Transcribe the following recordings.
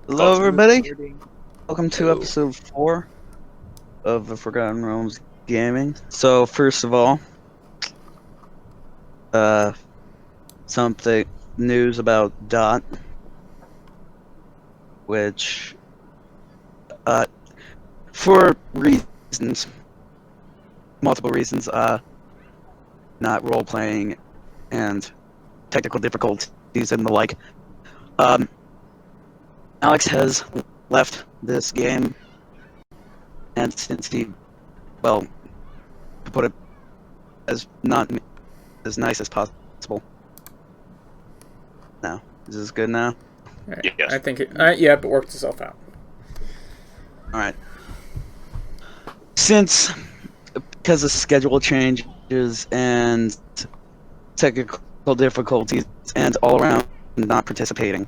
Hello, everybody. Recording. Welcome to Hello. episode 4 of the Forgotten Realms Gaming. So, first of all, something news about Dot, which, for reasons, multiple reasons, not role playing and technical difficulties and the like, Alex has left this game, and since he, well, to put it as not as nice as possible. Now, is this good now? Right. Yes. I think it worked itself out. All right. Because of schedule changes and technical difficulties and all around not participating,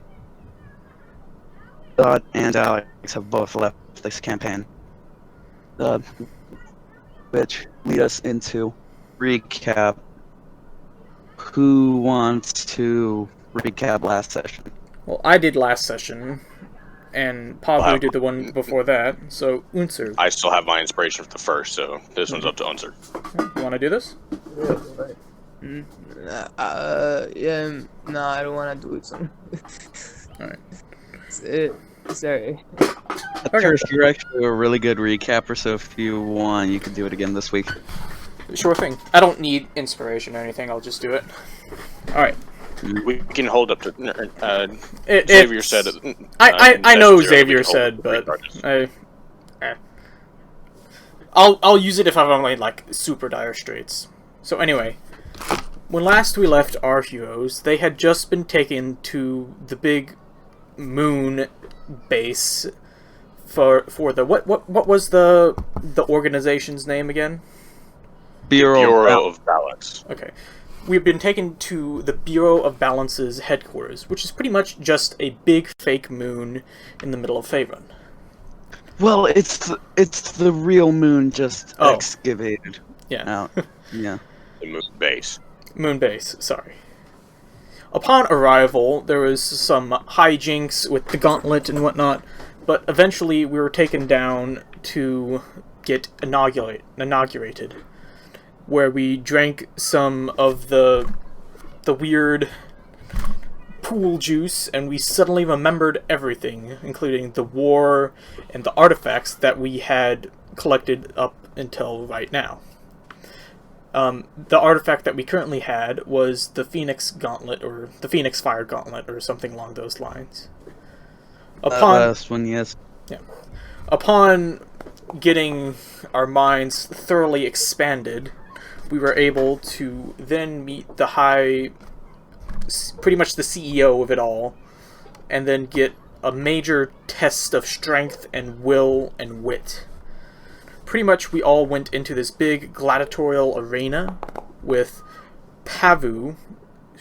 Dot and Alex have both left this campaign, which lead us into recap. Who wants to recap last session? Well, I did last session, and Pablo Wow. did the one before that. So Unser, I still have my inspiration for the first, so this one's up to Unser. you want to do this? Yeah, no, I don't want to do it. So. Alright. Sorry. At first, you're actually a really good recapper, so if you want, you could do it again this week. Sure thing. I don't need inspiration or anything. I'll just do it. All right. We can hold up to It, Xavier it's- said. I know session 0 that we Xavier can hold said, to but restart this. I'll use it if I'm only like super dire straits. So anyway, when last we left our heroes, they had just been taken to the big moon base for the what was the organization's name again? Bureau of Balance. Okay. We've been taken to the Bureau of Balance's headquarters, which is pretty much just a big fake moon in the middle of Faerun. Well, it's the real moon just Oh. excavated Yeah. out. Yeah. The moon base. Moon base, sorry. Upon arrival, there was some hijinks with the gauntlet and whatnot, but eventually we were taken down to get inaugurated, where we drank some of the weird pool juice, and we suddenly remembered everything, including the war and the artifacts that we had collected up until right now. The artifact that we currently had was the Phoenix Gauntlet, or the Phoenix Fire Gauntlet, or something along those lines. Last one, yes. Upon getting our minds thoroughly expanded, we were able to then meet pretty much the CEO of it all, and then get a major test of strength and will and wit. Pretty much we all went into this big gladiatorial arena with Pavu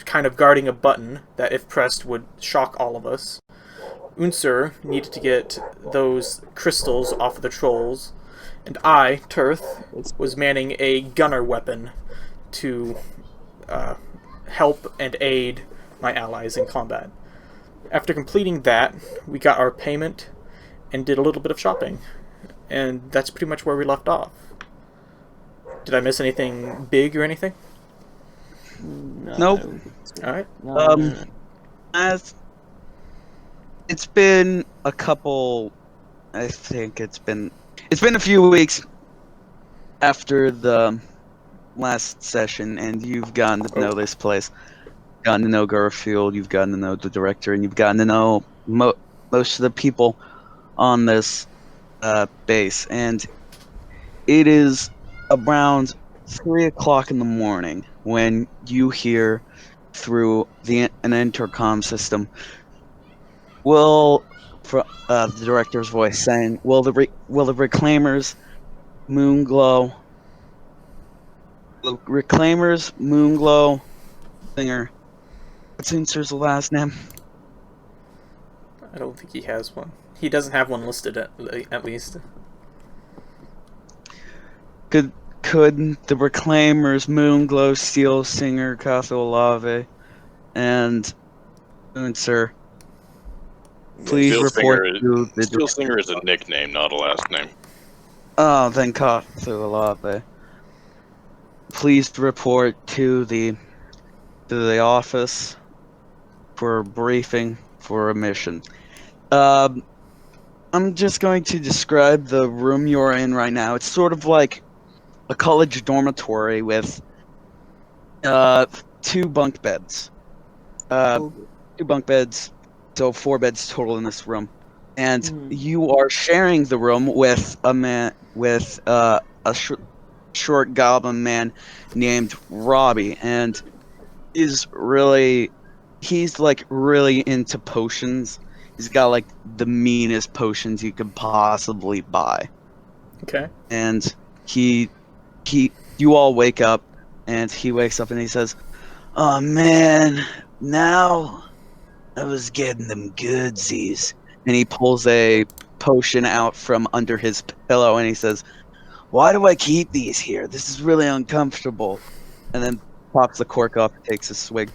kind of guarding a button that, if pressed, would shock all of us. Unser needed to get those crystals off of the trolls, and I, Tirth, was manning a gunner weapon to help and aid my allies in combat. After completing that, we got our payment and did a little bit of shopping, and that's pretty much where we left off. Did I miss anything big or anything? Nope. Alright. As it's been a couple, I think it's been a few weeks after the last session, and you've gotten to know this place, gotten to know Garfield, you've gotten to know the director, and you've gotten to know most of the people on this base, and it is around 3 o'clock in the morning when you hear through an intercom system, the director's voice saying, "Will the Reclaimers Moonglow singer?" What's Unser's last name? I don't think he has one. He doesn't have one listed at least. Could the Reclaimers Moonglow Steel singer Katho Olave and Unser Please report to the Steelsinger is a nickname, not a last name. Oh, then Kathulalabe. Please report to the office for a briefing for a mission. I'm just going to describe the room you're in right now. It's sort of like a college dormitory with 2 bunk beds. 2 bunk beds, so 4 beds total in this room. And you are sharing the room with a man, with a short goblin man named Robbie, and he's like really into potions. He's got like the meanest potions you could possibly buy. Okay. And you all wake up, and he wakes up and he says, "Oh man, now I was getting them goodsies." And he pulls a potion out from under his pillow and he says, "Why do I keep these here? This is really uncomfortable." And then pops the cork off and takes a swig.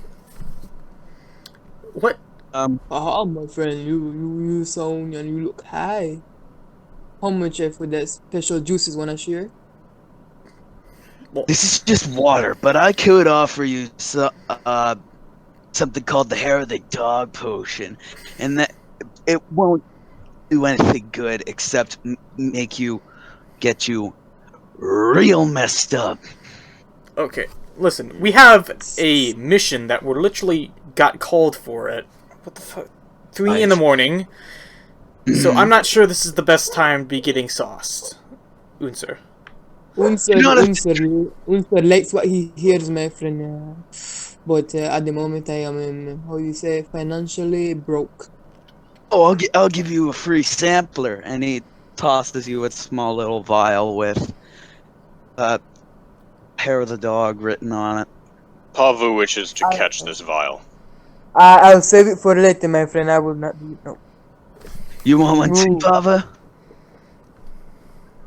What? My friend, you sound and you look high. How much for that special juices wanna share? This is just water, but I could offer you something called the hair of the dog potion, and that it won't do anything good except get you real messed up. Okay, listen, we have a mission that we're literally got called for at, what the fuck, 3 in the morning, so I'm not sure this is the best time to be getting sauced, Unser. Unser likes what he hears, my friend. But at the moment, I am, how you say, financially broke. Oh, I'll give you a free sampler, and he tosses you a small little vial with hair of the dog written on it. Pavu wishes to catch this vial. I'll save it for later, my friend. I will not do it. No. You want one too, Pava?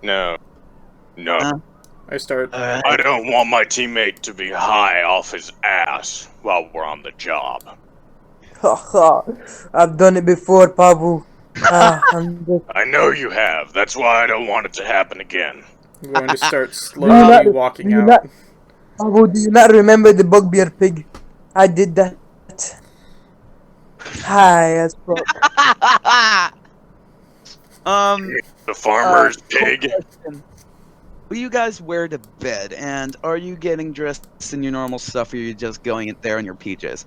No. I start. Alright. I don't want my teammate to be high off his ass while we're on the job. I've done it before, Pavu. I know you have. That's why I don't want it to happen again. I'm going to start slowly walking out. Pavu, do you not remember the bugbear pig? I did that. Hi, as fuck. The farmer's pig. Question. Will you guys wear to bed, and are you getting dressed in your normal stuff, or are you just going in there in your PJs?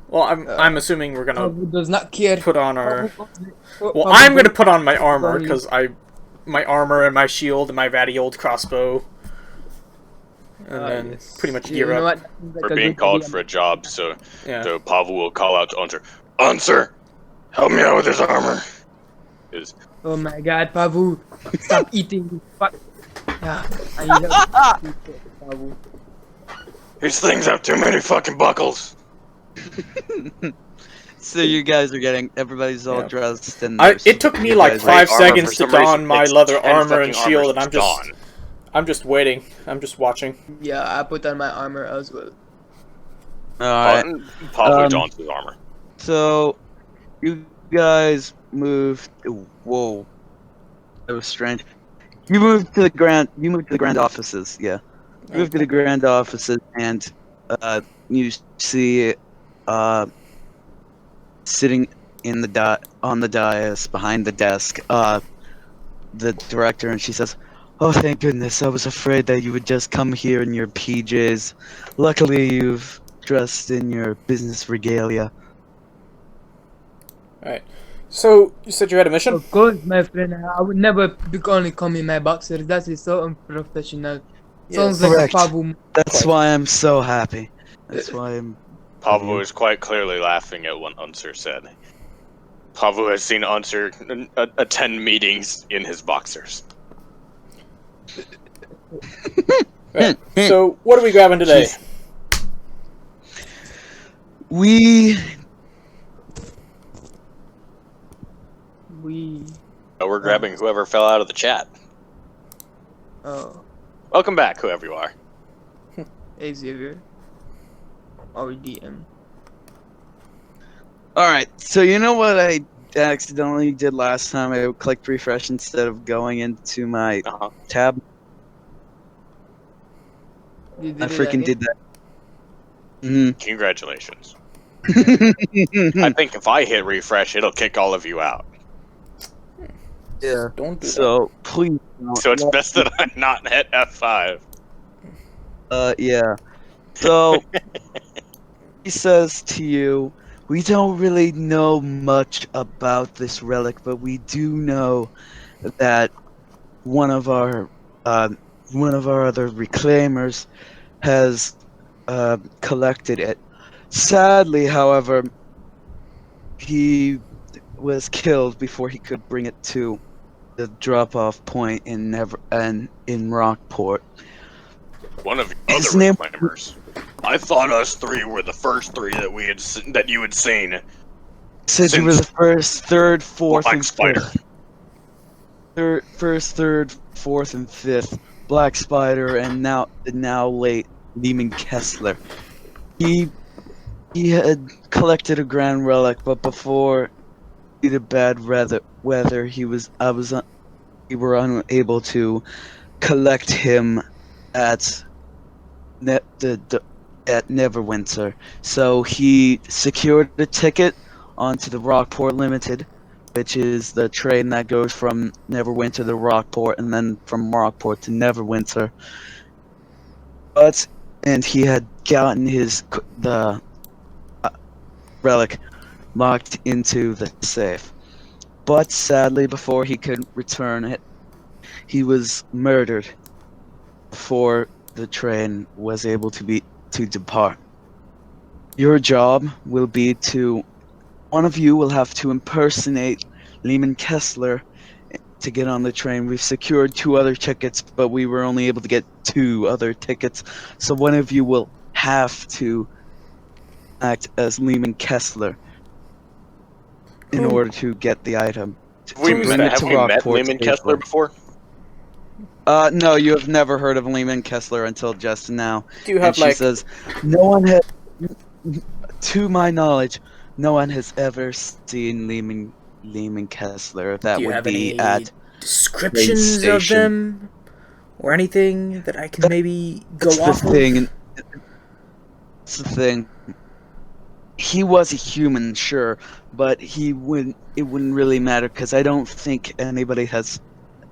Well, I'm assuming we're gonna Pavu does not care. put on our. Well, I'm gonna put on my armor because my armor and my shield and my vatty old crossbow, and then Yes. pretty much You gear know up. what? We're being called for a job, so Yeah. Pavu will call out to Unser. Unser, help me out with his armor. Oh my god, Pavu. Stop eating. Fuck. Yeah, I need help. Pavu. These things have too many fucking buckles. So you guys are everybody's all Yeah. dressed, and It took me you like guys- 5 armor, seconds for to some reason, don my takes leather 10 armor and fucking shield, and armors gone. I'm just waiting. I'm just watching. Yeah, I put on my armor as well. Alright, Pavu dons his armor. so you guys moved. Whoa, that was strange. You moved to the grand offices. Yeah, you moved to the grand offices, and you see sitting in on the dais behind the desk, the director, and she says, "Oh, thank goodness! I was afraid that you would just come here in your PJs. Luckily, you've dressed in your business regalia." Alright. So, you said you had a mission? Of course, my friend. I would never only come in my boxer. That is so unprofessional. Sounds like Correct. a Pavu. That's why I'm so happy. That's why I'm. Pavu is quite clearly laughing at what Unser said. Pavu has seen Unser attend meetings in his boxers. Right. So, what are we grabbing today? We We're grabbing whoever fell out of the chat. Oh, Welcome back, whoever you are. Xavier. Or DM. All right. So you know what I accidentally did last time. I clicked refresh instead of going into my Uh-huh. tab. You I did it freaking again? did that. Mm-hmm. Congratulations. I think if I hit refresh, it'll kick all of you out. Yeah. Don't do So please. Don't. So it's best that I not hit F5. Yeah. So he says to you, "We don't really know much about this relic, but we do know that one of our other reclaimers has collected it. Sadly, however, he was killed before he could bring it to the drop-off point in Rockport. One of your His other name- reclaimers. I thought us three were the first three that you had seen. Said you were the Since first, third, fourth, Black and Spider. fifth. Third, fourth, and fifth. Black Spider, and the now late Lehman Kessler. He had collected a grand relic, but before due to bad weather, we were unable to collect him at at Neverwinter. So he secured a ticket onto the Rockport Limited, which is the train that goes from Neverwinter to Rockport and then from Rockport to Neverwinter. And he had gotten the relic locked into the safe. But sadly, before he could return it, he was murdered before the train was able to depart. Your job will be one of you will have to impersonate Lehman Kessler to get on the train. We've secured 2 other tickets, but we were only able to get 2 other tickets. So one of you will have to act as Lehman Kessler in Who- order to get the item. Have we bring met, it to have we met Rockport Lehman Kessler safely. before? No, you have never heard of Lehman Kessler until just now. Do you And have she like says, no one has, to my knowledge, no one has ever seen Lehman Kessler. That do you would have be any at descriptions of station. them or anything that I can maybe go That's off the thing. of? That's the thing. He was a human, sure, but it wouldn't really matter because I don't think anybody has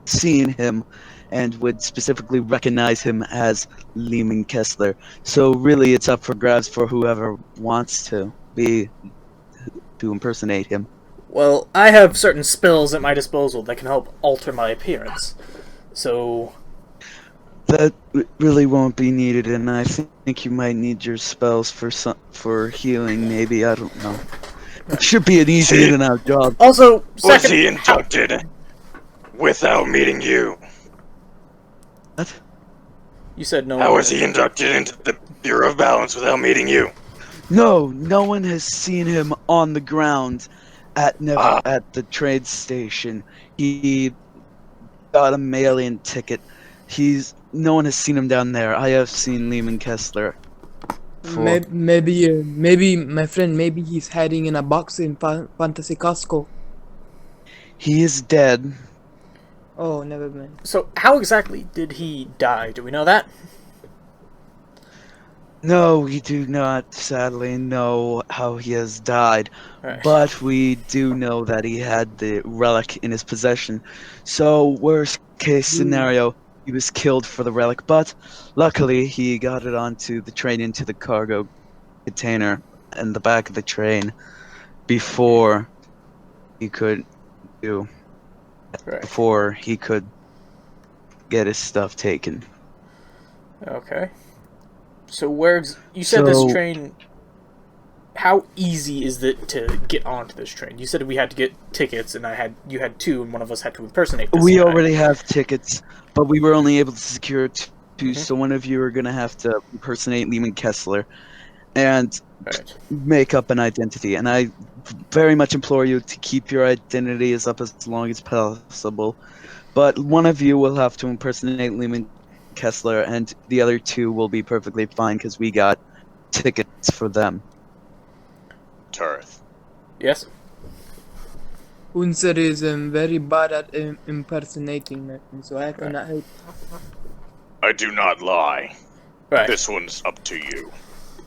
seen him and would specifically recognize him as Lehman Kessler. So really, it's up for grabs for whoever wants to impersonate him. Well, I have certain spells at my disposal that can help alter my appearance. So, That really won't be needed, and I think you might need your spells for healing. Maybe, I don't know. It should be an easy in and out job. also, Was second, he inducted without meeting you? What? you said no. How was he inducted into the Bureau of Balance without meeting you? No one has seen him on the ground at the trade station. He got a mail-in ticket. No one has seen him down there. I have seen Lehman Kessler. before. Maybe my friend, maybe he's hiding in a box in Fantasy Costco. He is dead. Oh, never mind. So, how exactly did he die? Do we know that? No, we do not, sadly, know how he has died. Right. But we do know that he had the relic in his possession. So, worst case scenario, he was killed for the relic. But luckily, he got it onto the train into the cargo container in the back of the train before he could Right. before he could get his stuff taken. Okay. So you said this So- train. How easy is it to get onto this train? You said we had to get tickets, and you had 2, and one of us had to impersonate this We guy. already have tickets, but we were only able to secure 2, Mhm. so one of you are going to have to impersonate Lehman Kessler and Right. make up an identity. And I very much implore you to keep your identities up as long as possible. But one of you will have to impersonate Lehman Kessler, and the other 2 will be perfectly fine because we got tickets for them. Turth. Yes. Unser is very bad at impersonating me, so I cannot help. I do not lie. Right. This one's up to you.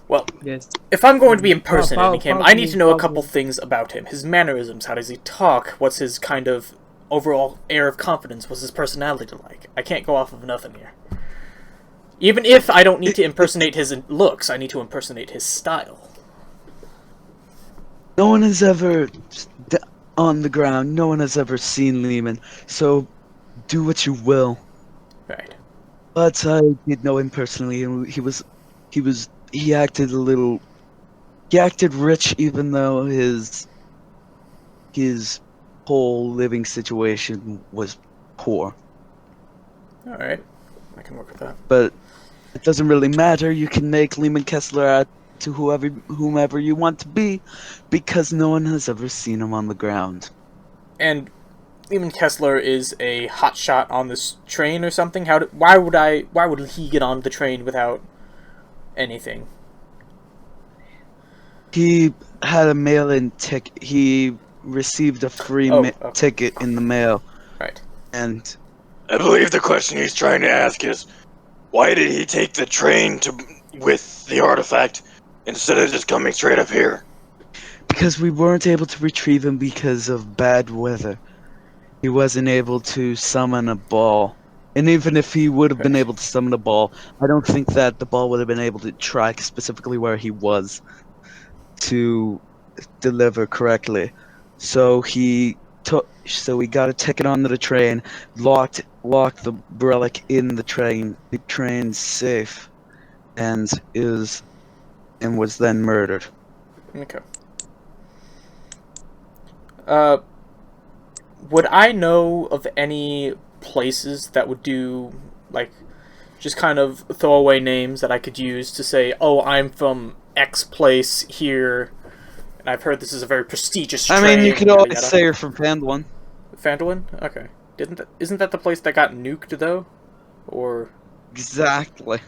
Well, Yes. if I'm going to be impersonating him, I need to know a Probably. couple things about him. His mannerisms, how does he talk, what's his kind of overall air of confidence, what's his personality like? I can't go off of nothing here. Even if I don't need to impersonate his looks, I need to impersonate his style. No one has ever on the ground. No one has ever seen Lehman. So, do what you will. Right. But I did know him personally, and he acted rich, even though his whole living situation was poor. Alright. I can work with that. But it doesn't really matter. You can make Lehman Kessler out to whomever you want to be, because no one has ever seen him on the ground. And Lehman Kessler is a hotshot on this train or something? Why would he get on the train without anything? He had a mail-in ticket. He received a free Okay. ticket in the mail, Right. and I believe the question he's trying to ask is, why did he take the train with the artifact instead of just coming straight up here? because we weren't able to retrieve him because of bad weather, he wasn't able to summon a ball. And even if he would have been able to summon a ball, I don't think that the ball would have been able to track specifically where he was to deliver correctly. So we got a ticket onto the train, locked the relic in the train. The train's safe, and was then murdered. Okay. Would I know of any places that would do, like, just kind of throwaway names that I could use to say, oh, I'm from X place here, and I've heard this is a very prestigious train. I mean, you could yada, always yada. say you're from Phandalin. Phandalin? Okay. Isn't that the place that got nuked, though? Or... Exactly.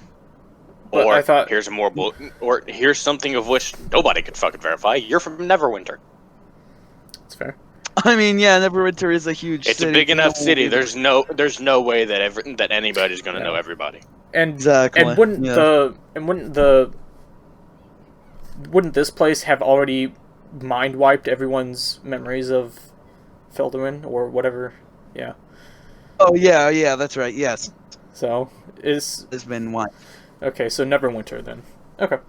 But Or I thought- or here's something of which nobody could fucking verify. You're from Neverwinter. That's fair. I mean, yeah, Neverwinter is a huge It's city. a big enough No city. way. There's no way that anybody's gonna know everybody. And Exactly, And wouldn't yeah. wouldn't this place have already mind wiped everyone's memories of Felderman or whatever? Yeah. Oh, yeah, that's right, yes. So is There's been one. okay. So Neverwinter then. Okay.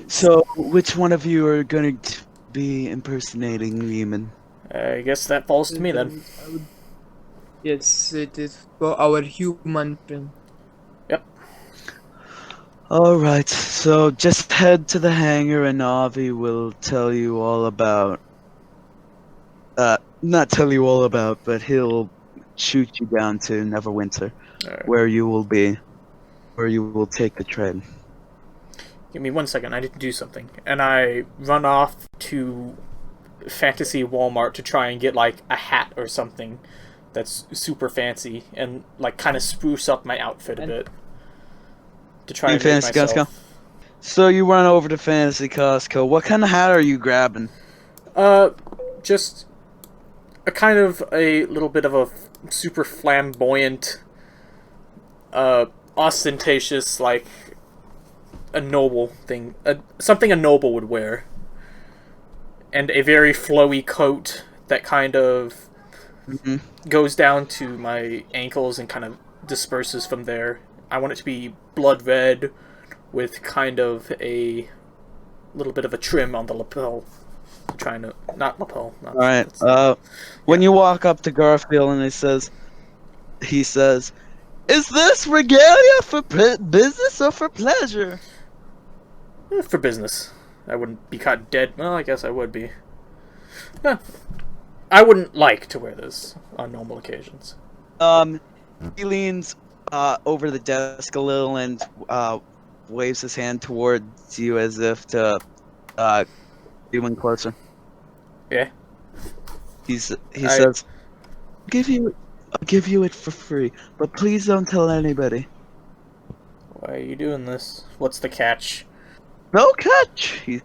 So, which one of you are going to be impersonating Lehman? I guess that falls to me then. Yes, it is for our human friend. Alright, so just head to the hangar and Avi will tell you all about... not tell you all about, but he'll shoot you down to Neverwinter, Alright. where you will take the train. Give me 1 second. I need to do something, and I run off to Fantasy Walmart to try and get like a hat or something that's super fancy and like kind of spruce up my outfit a bit to try and make Fantasy myself. Costco? So you run over to Fantasy Costco. What kind of hat are you grabbing? Just a kind of a little bit of a super flamboyant, ostentatious, like a noble thing, something a noble would wear, and a very flowy coat that kind of goes down to my ankles and kind of disperses from there. I want it to be blood red with kind of a little bit of a trim on the lapel. Trying to not lapel. Not, Alright, that's- when you walk up to Garfield and he says, "Is this regalia for business or for pleasure?" For business. I wouldn't be caught dead. Well, I guess I would be. I wouldn't like to wear this on normal occasions. He leans over the desk a little and waves his hand towards you as if to get in closer. Yeah. He says, I'll give you it for free, but please don't tell anybody." Why are you doing this? What's the catch? "No catch," he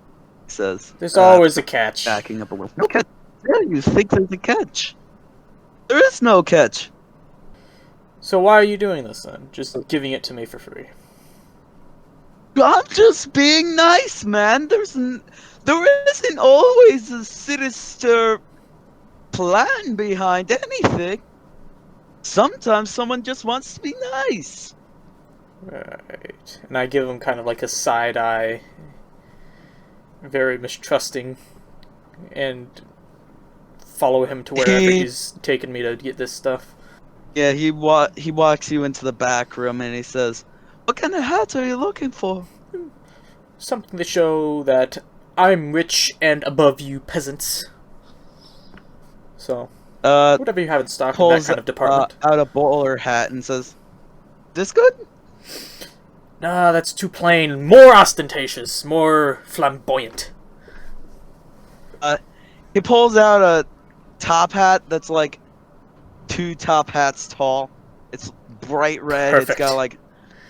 says. There's always a catch. Backing up a little. "No catch." Yeah, you think there's a catch. There is no catch. So why are you doing this then? Just giving it to me for free. I'm just being nice, man. There isn't always a sinister plan behind anything. Sometimes someone just wants to be nice. Right. And I give him kind of like a side eye. Very mistrusting. And follow him to wherever he's taken me to get this stuff. Yeah, he walks you into the back room and he says, "What kind of hat are you looking for?" Something to show that I'm rich and above you peasants. So, whatever you have in stock in that Pulls kind of department. out a bowler hat and says, "This good?" Nah, that's too plain. More ostentatious, more flamboyant. He pulls out a top hat that's like 2 top hats tall. It's bright red. Perfect. It's got like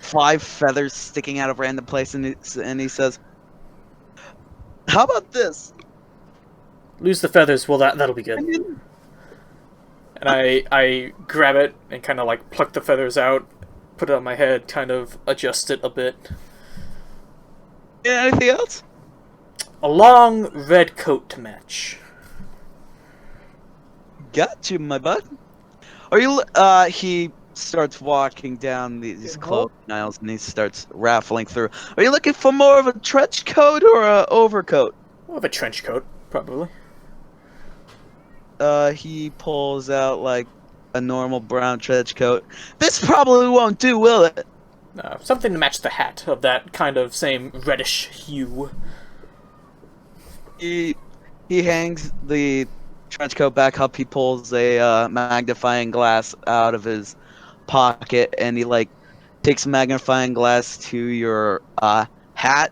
5 feathers sticking out of random places, and he says, "How about this?" Lose the feathers, well that'll be good. And And I grab it and kind of like pluck the feathers out, put it on my head, kind of adjust it a bit. yeah, anything else? A long red coat to match. Got you, my bud. Are you? He starts walking down these clothing aisles and he starts raffling through. Are you looking for more of a trench coat or a overcoat? More of a trench coat, probably. He pulls out like a normal brown trench coat. This probably won't do, will it? Something to match the hat of that kind of same reddish hue. He hangs the trench coat back up. He pulls a magnifying glass out of his pocket, and he like takes a magnifying glass to your hat,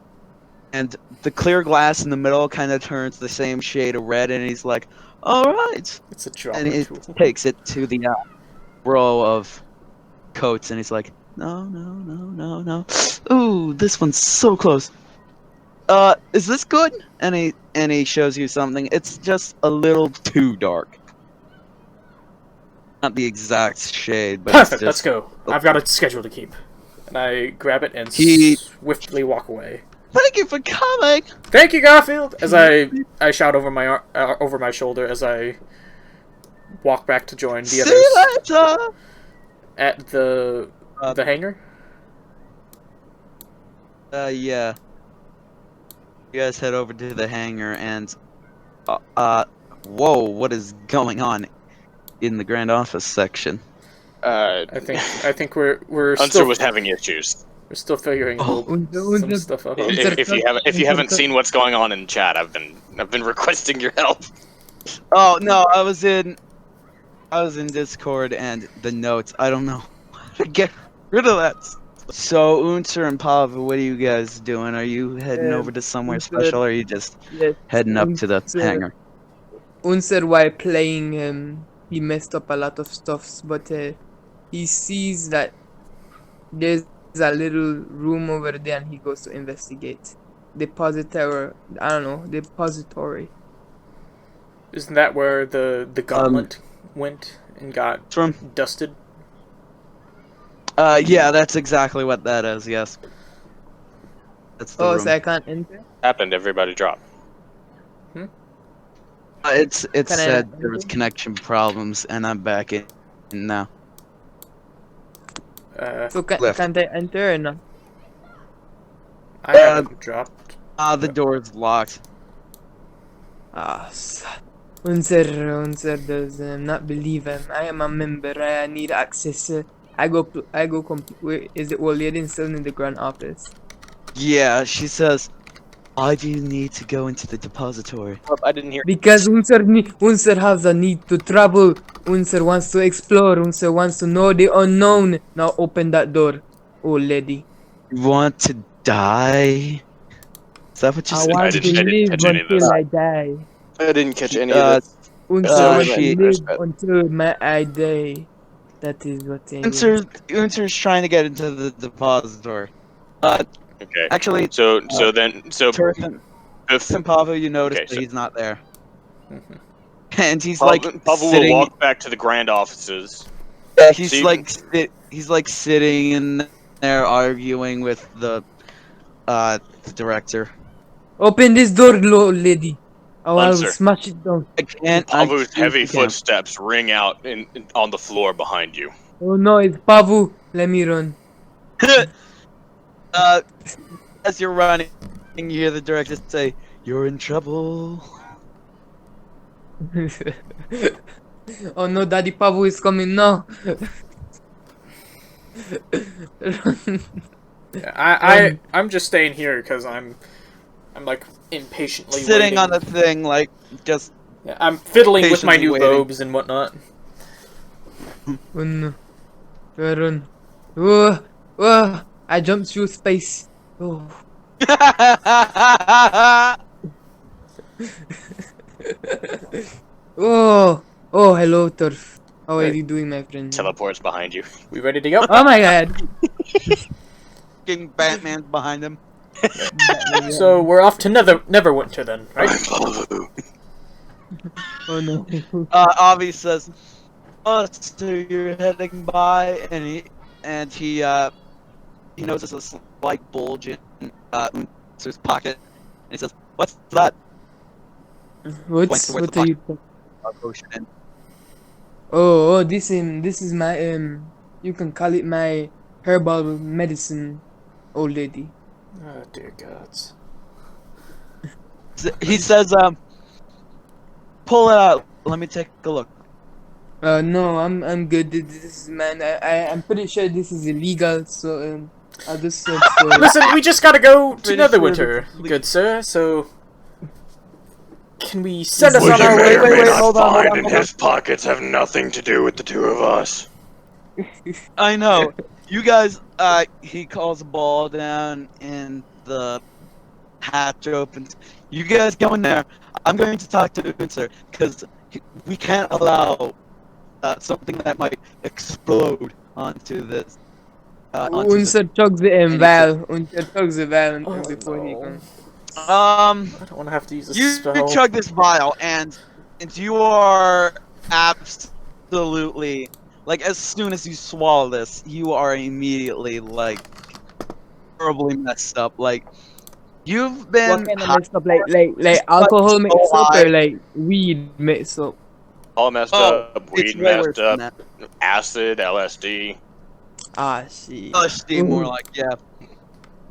and the clear glass in the middle kind of turns the same shade of red, and he's like, "All right," It's a drop and he tool. takes it to the row of coats, and he's like, No. Ooh, this one's so close. Is this good? And he shows you something. It's just a little too dark. Not the exact shade, but Perfect, it's let's just... go. I've got a schedule to keep. And I grab it and He- swiftly walk away. Thank you for coming. Thank you, Garfield! As I shout over my shoulder as I walk back to join the See others you later. at the hangar. Yeah. You guys head over to the hangar and whoa, what is going on in the grand office section? Uh, I think we're Unser still was having issues. we're still figuring some stuff out. If you haven't seen what's going on in chat, I've been requesting your help. Oh no, I was in Discord and the notes. I don't know how to get rid of that. So Unser and Pava, what are you guys doing? Are you heading over to somewhere Unser- special, or are you just Yes. heading up to the Unser- hangar? Unser, while playing, he messed up a lot of stuffs, but he sees that there's a little room over there, and he goes to investigate. Depository. Isn't that where the gauntlet went and got From dusted? yeah, that's exactly what that is. Yes, that's the Oh, room. so I can't enter? Happened, everybody dropped. It Can I said there was enter? connection problems, and I'm back in now. So Left. can't I enter or not? I haven't dropped. The door's locked. Unser does not believe him. I am a member. I need access. Where is it? Well, you're still in the grand office. Yeah, she says, "Why do you need to go into the depository?" I didn't hear. Because Unser has a need to travel. Unser wants to explore. Unser wants to know the unknown. Now open that door, oh lady. You want to die? Is that what you I said? want didn't- to I didn't live catch any of until this. I die. I didn't catch any Uh, of this. Unser wants to she- live until I die. That is what I want. Unser's trying to get into the depository. Okay. Actually, So Biff, Turf and Pava, you notice Okay, that so- he's not there. Mhm. and he's Pavel will sitting. walk back to the grand offices. He's See- like sitting in there arguing with the director. Open this door, lady. Oh, I will Unser. smash it down. I can't. Pavu's heavy can't. footsteps ring out on the floor behind you. Oh no, it's Pavu. Let me run. As you're running, you hear the director say, "You're in trouble." Oh no, Daddy Pavu is coming now. I'm just staying here because I'm like impatiently Sitting waiting. on the thing, like just. Yeah, I'm fiddling with my patiently new waiting. robes and whatnot. Oh no. Run. Oh, oh, I jumped through space. Oh. Oh. Oh, hello, Turf. How are Hey. you doing, my friend? Teleports behind you. We ready to go? Oh my god. King Batman's behind him. So we're off to Neverwinter then, right? Pavu. Oh no. Avi says, "Oh, so you're heading by," and he notices a slight bulge in his pocket, and he says, "What's that?" Points towards What the are you? Potion in. Oh, this is my you can call it my herbal medicine, old lady. Oh dear gods. He says, "Pull it out. Let me take a look." No, I'm good. This is man. I'm pretty sure this is illegal. So I'll just search for it. Listen, we just gotta go to Pretty sure Neverwinter, it's good sir. So can we send us What on you our may way? or may not hold on, find hold in on. his pockets have nothing to do with the two of us. I know. You guys, he calls a ball down and the hatch opens. You guys go in there. I'm going to talk to Unser because we can't allow something that might explode onto this. Unser chugs the vial. Unser chugs the vial Oh, before he no. comes. I don't want to have to use a You spell. chug this vial and you are absolutely like as soon as you swallow this, you are immediately like horribly messed up. Like you've been What kind of messed up? Like alcohol so mixed up high. or like weed mixed up? All messed Oh, up, it's weed way worse messed than up, that. acid, LSD. Ah, shit. LSD more Ooh. like yeah.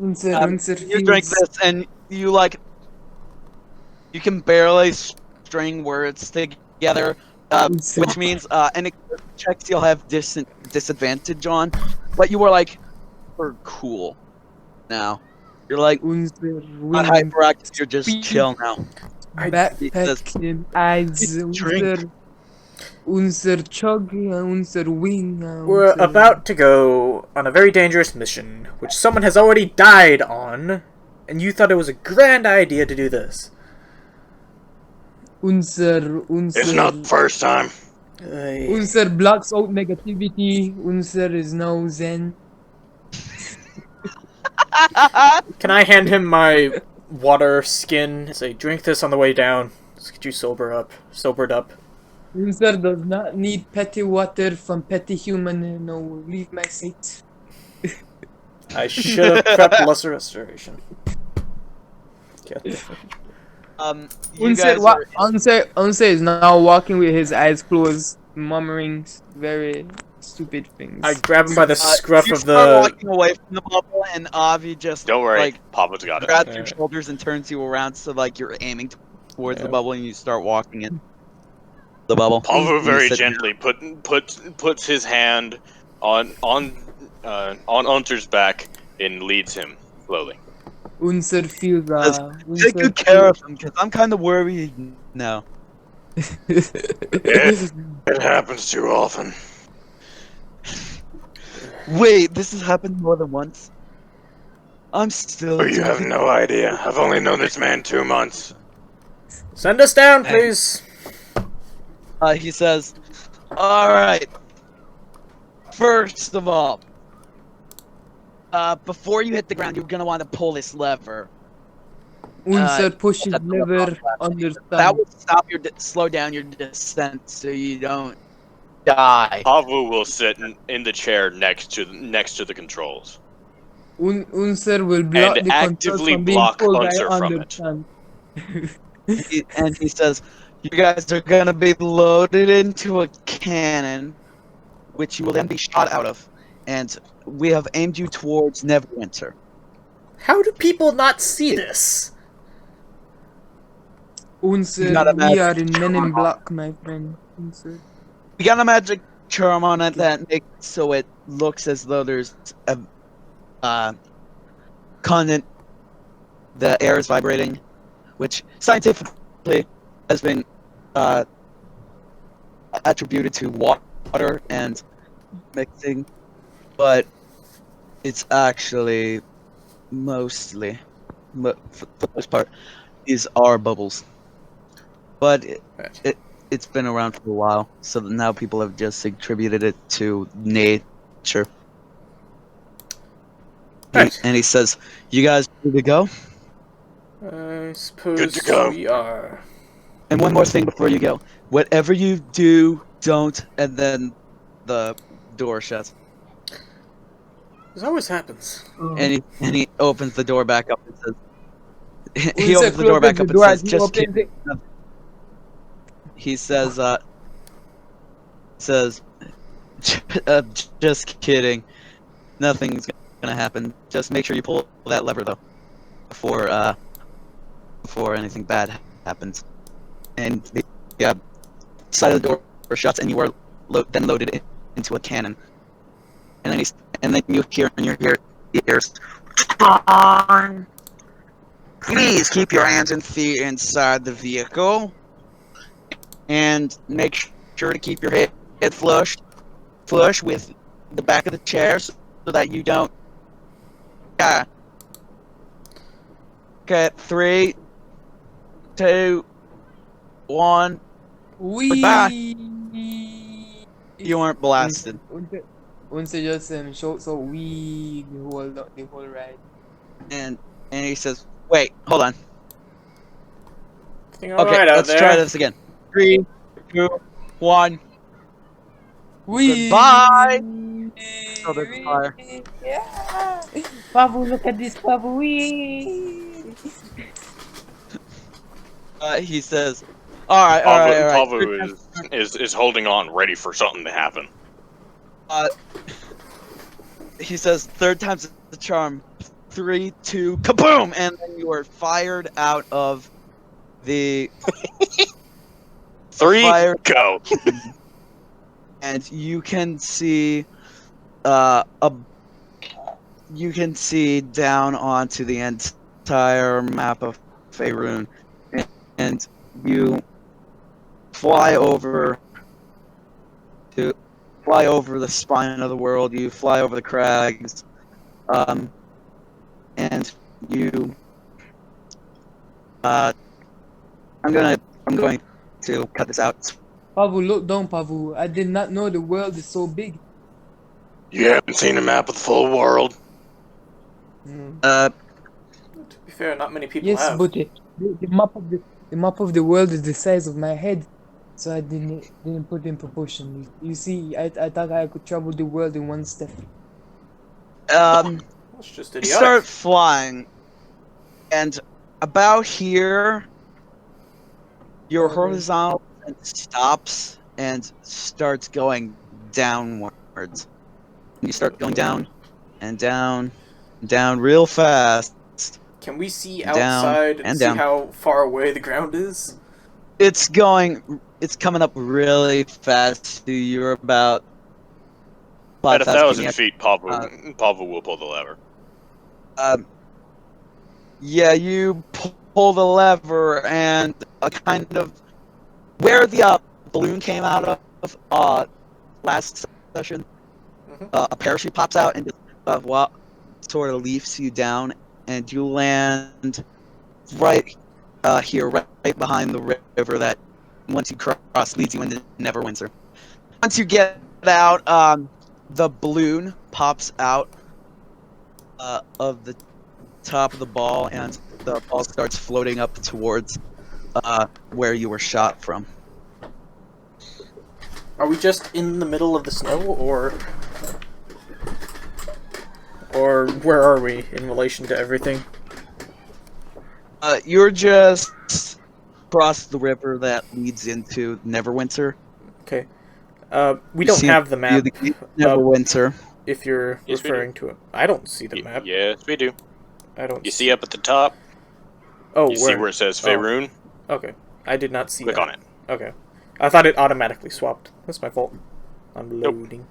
Unser You drink feels. this and you like you can barely string words together, Unser. which means any checks you'll have disadvantage on. But you were like, we're cool now. You're like Unser not wing. hyperactive. You're just Speed. chill now. Backpack in eyes. drink. Unser chug. Unser wing. We're about to go on a very dangerous mission, which someone has already died on, and you thought it was a grand idea to do this. Unser. It's not the first time. Unser blocks out negativity. Unser is now zen. Can I hand him my water skin? Say, drink this on the way down. Let's get you sobered up. Unser does not need petty water from petty human. No, leave my seat. I should have prepped lesser restoration. God damn it. You guys are, Unser is now walking with his eyes closed, murmuring very stupid things. I grab him by the scruff you of start the. walking away from the bubble, and Avi just Don't worry, like Papa's got it. grabs your Alright. shoulders and turns you around, so like you're aiming towards Yeah. the bubble, and you start walking in the bubble. Pavu You very sit- gently puts his hand on Unter's back and leads him slowly. Unser feels Take good care of him, because I'm kind of worried now. It happens too often. Wait, this has happened more than once? I'm still... Oh, you have no idea. I've only known this man 2 months. Send us down, please. He says, alright. First of all, before you hit the ground, you're gonna want to pull this lever. Unser pushes that's the lever, left. That understand. will stop slow down your descent so you don't die. Pavu will sit in the chair next to the controls Unser will block and the controls actively from being block pulled, I Unser from it. understand. And he says, "You guys are gonna be loaded into a cannon, which you will then be shot out of, and we have aimed you towards Neverwinter." How do people not see this? Unser, Not a we are magic in Men in charm. Black, my friend. Unser. We got a magic charm on it that makes so it looks as though there's a continent. The air is vibrating, which scientifically has been attributed to water and mixing, but it's actually mostly, for the most part, these are bubbles. But Right. it's been around for a while, so now people have just attributed it to nature. Right. And he says, "You guys ready to go?" I suppose Good to go. we are. And one more thing before you go. Whatever you do, don't, and then the door shuts. This always happens. And he opens the door back up and says, he Unser opens the door closes back up the and door says, as he "Just opens kidding." it. He says, "Just kidding. Nothing's gonna happen. Just make sure you pull that lever though, before anything bad happens." And the side of the door shuts, and you are then loaded into a cannon. And then you hear in your ears, "Please keep your hands and feet inside the vehicle, and make sure to keep your head flush with the back of the chair so that you don't." Yeah. Okay, 3, 2, 1. We. Bye. You aren't blasted. Unser just shouts out we the whole ride. And he says, "Wait, hold on. Everything all Okay, right out let's there? try this again. 3, 2, 1. We. Goodbye." Oh, there's a fire. Yeah. Pavu, look at this, Pavu. We. He says, "All right, all right." Pavu is holding on, ready for something to happen. He says, "Third time's the charm. 3, 2, kaboom!" And then you are fired out of the 3, fire, go. and you can see you can see down onto the entire map of Faerun, and you fly over the spine of the world. You fly over the crags, and you. I'm going to cut this out. Pavu, look down, Pavu. I did not know the world is so big. You haven't seen a map of the full world? To be fair, not many people Yes, have. but the map of the world is the size of my head, so I didn't put in proportion. You see, I thought I could travel the world in one step. That's just You idiotic. start flying, and about here, your Okay. horizontal stops and starts going downwards. You start going down and down and down real fast. Can we see Down outside and see down. how far away the ground is? It's coming up really fast. So you're about At 5,000 1,000 feet, Pavu will pull the lever. Yeah, you pull the lever, and a kind of where the balloon came out of last session, a parachute pops out and just sort of leaps you down, and you land right here, right behind the river that once you cross leads you into Neverwinter. Once you get out, the balloon pops out of the top of the ball, and the the ball starts floating up towards where you were shot from. Are we just in the middle of the snow, or where are we in relation to everything? You're just across the river that leads into Neverwinter. Okay. We don't have the map. Neverwinter. If you're Yes, we referring to it, I don't see the map. Yes, we do. I don't. You see up at the top? Oh, You see where it says Faerun? Okay, I did not see Click that. on it. Okay, I thought it automatically swapped. That's my fault. I'm Nope. loading.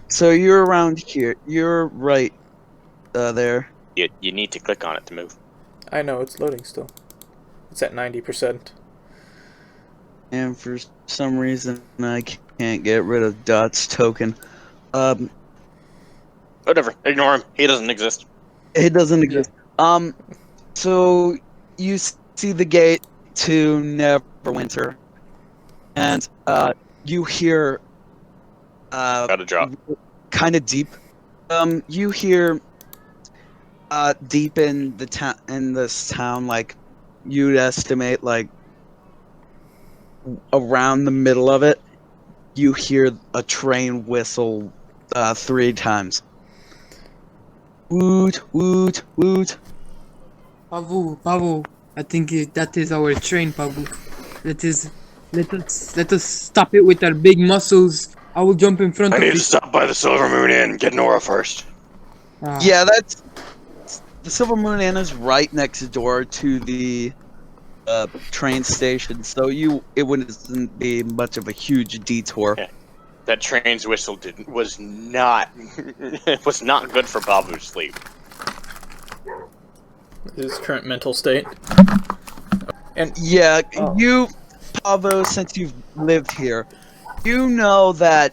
So you're around here. You're right there. You need to click on it to move. I know it's loading still. It's at 90%. And for some reason, I can't get rid of Dot's token. Whatever. Ignore him. He doesn't exist. It doesn't exist. So you see the gate to Neverwinter, and you hear Gotta drop. kind of deep. You hear deep in the town, in this town, like you'd estimate, like around the middle of it, you hear a train whistle 3 times. Woot woot woot. Pavu, I think that is our train, Pavu. Let us stop it with our big muscles. I will jump in front I of need to it. stop by the Silver Moon Inn. Get Nora first. Ah, Yeah, that's the Silver Moon Inn is right next door to the train station, so it wouldn't be much of a huge detour. Yeah. That train's whistle was not was not good for Babu's sleep. His current mental state. And Yeah, you, Pavo, since you've lived here, you know that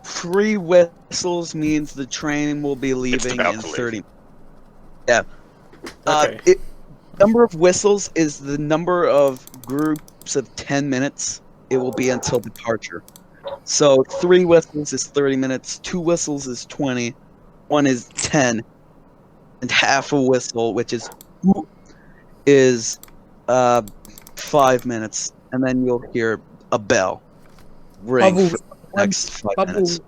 3 whistles means the train will be leaving about in to leave. 30. Yeah. Okay. Number of whistles is the number of groups of 10 minutes it will be until departure. So 3 whistles is 30 minutes, 2 whistles is 20, 1 is 10, and half a whistle, which is 5 minutes, and then you'll hear a bell ring Pavu, for the next 5 minutes.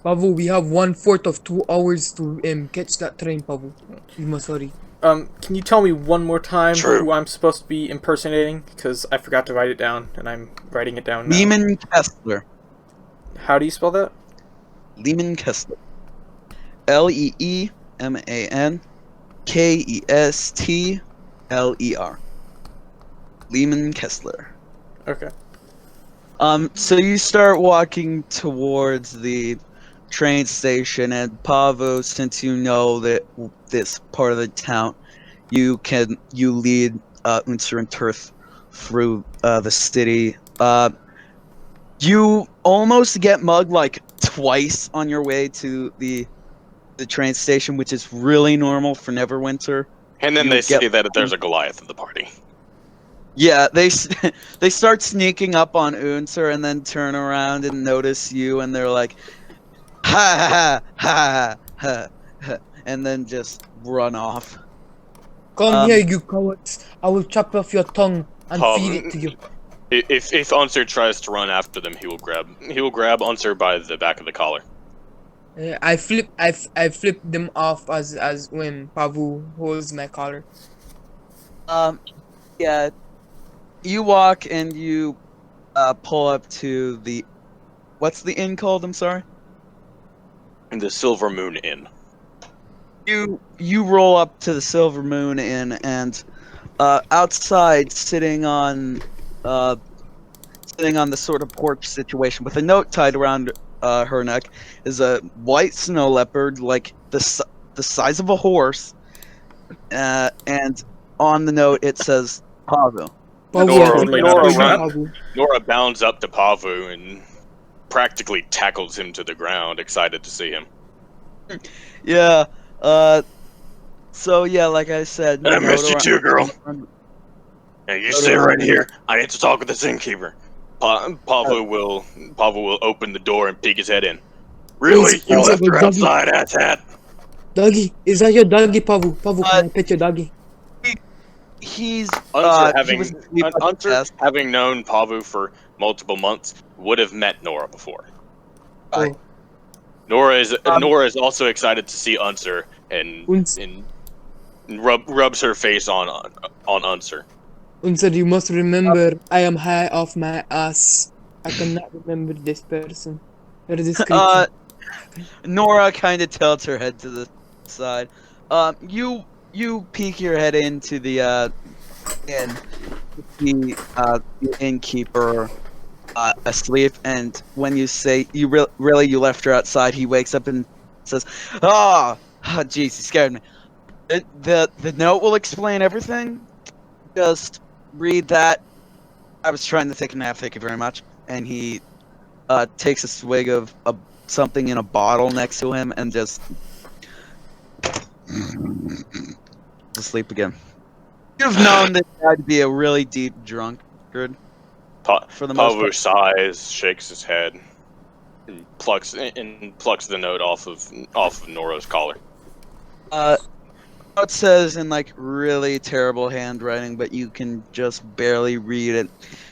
Pavu, we have 1/4 of 2 hours to catch that train, Pavu. We must hurry. can you tell me one more time True. who I'm supposed to be impersonating? Because I forgot to write it down, and I'm writing it down now. Lehman Kessler. How do you spell that? Lehman Kessler. Leeman Kestler. Lehman Kessler. Okay. So you start walking towards the train station, and Pavo, since you know that this part of the town, you lead Unser and Turth through the city. You almost get mugged like twice on your way to the train station, which is really normal for Neverwinter. And then You they get- say that there's a Goliath in the party. Yeah, they start sneaking up on Unser and then turn around and notice you, and they're like, ha ha ha ha ha, and then just run off. Come here, you cowards. I will chop off your tongue and Pavu. feed it to you. If Unser tries to run after them, he will grab Unser by the back of the collar. I flip them off as when Pavu holds my collar. Yeah, you walk and you pull up to the, what's the inn called? I'm sorry. In the Silver Moon Inn. You roll up to the Silver Moon Inn, and outside, sitting on the sort of porch situation with a note tied around her neck, is a white snow leopard, like the size of a horse, and on the note it says Pavu. Nora bounds up to Pavu and practically tackles him to the ground, excited to see him. Yeah. So yeah, like I said, I missed you note too, girl. around- Hey, you stay right here. I need to talk with the innkeeper. Pavu will open the door and peek his head in. Really? You left her outside, asshat? Doggy, is that your doggy, Pavu? Pavu, can I pet your doggy? he's Unser, he having was asleep at the Unser, desk. having known Pavu for multiple months, would have met Nora before. Right. Oh, Nora is also excited to see Unser and Uns- rubs her face on Unser. Unser, you must remember, I am high off my ass. I cannot remember this person. Or this creature. Nora kind of tilts her head to the side. You peek your head into the inn, the innkeeper asleep, and when you say you really you left her outside, he wakes up and says, "Oh, jeez, you scared me." The note will explain everything. Just read that. I was trying to take a nap. Thank you very much. And he takes a swig of something in a bottle next to him and just asleep again. You've known this guy to be a really deep drunkard for the most Pavu part. sighs, shakes his head, and plucks the note off of Nora's collar. It says in like really terrible handwriting, but you can just barely read it.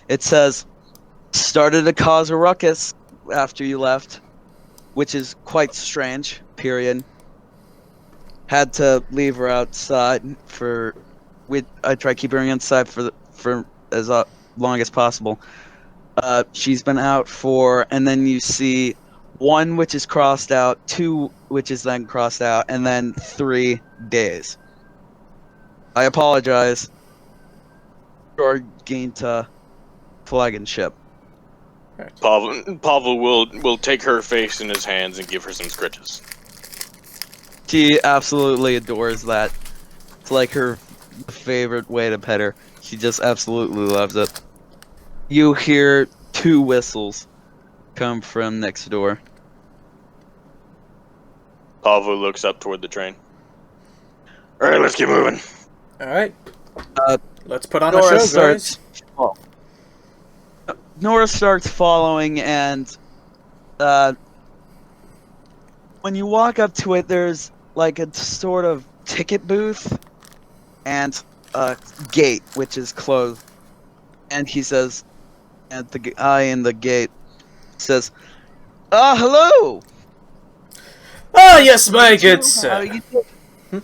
It says, "Started to cause a ruckus after you left, which is quite strange. Period. Had to leave her outside for. I tried keeping her inside for as long as possible. She's been out for, and then you see 1 which is crossed out, 2 which is then crossed out, and then 3 days. I apologize. Jorginta flagship." Pavel will take her face in his hands and give her some scritches. She absolutely adores that. It's like her favorite way to pet her. She just absolutely loves it. You hear 2 whistles come from next door. Pavel looks up toward the train. All right, let's keep moving. All right. Uh, Let's put on a Nora show, starts. guys. Nora starts following, and when you walk up to it, there's like a sort of ticket booth and a gate which is closed. And he says, and the guy in the gate says, hello! Ah, yes, my good How sir. you doing?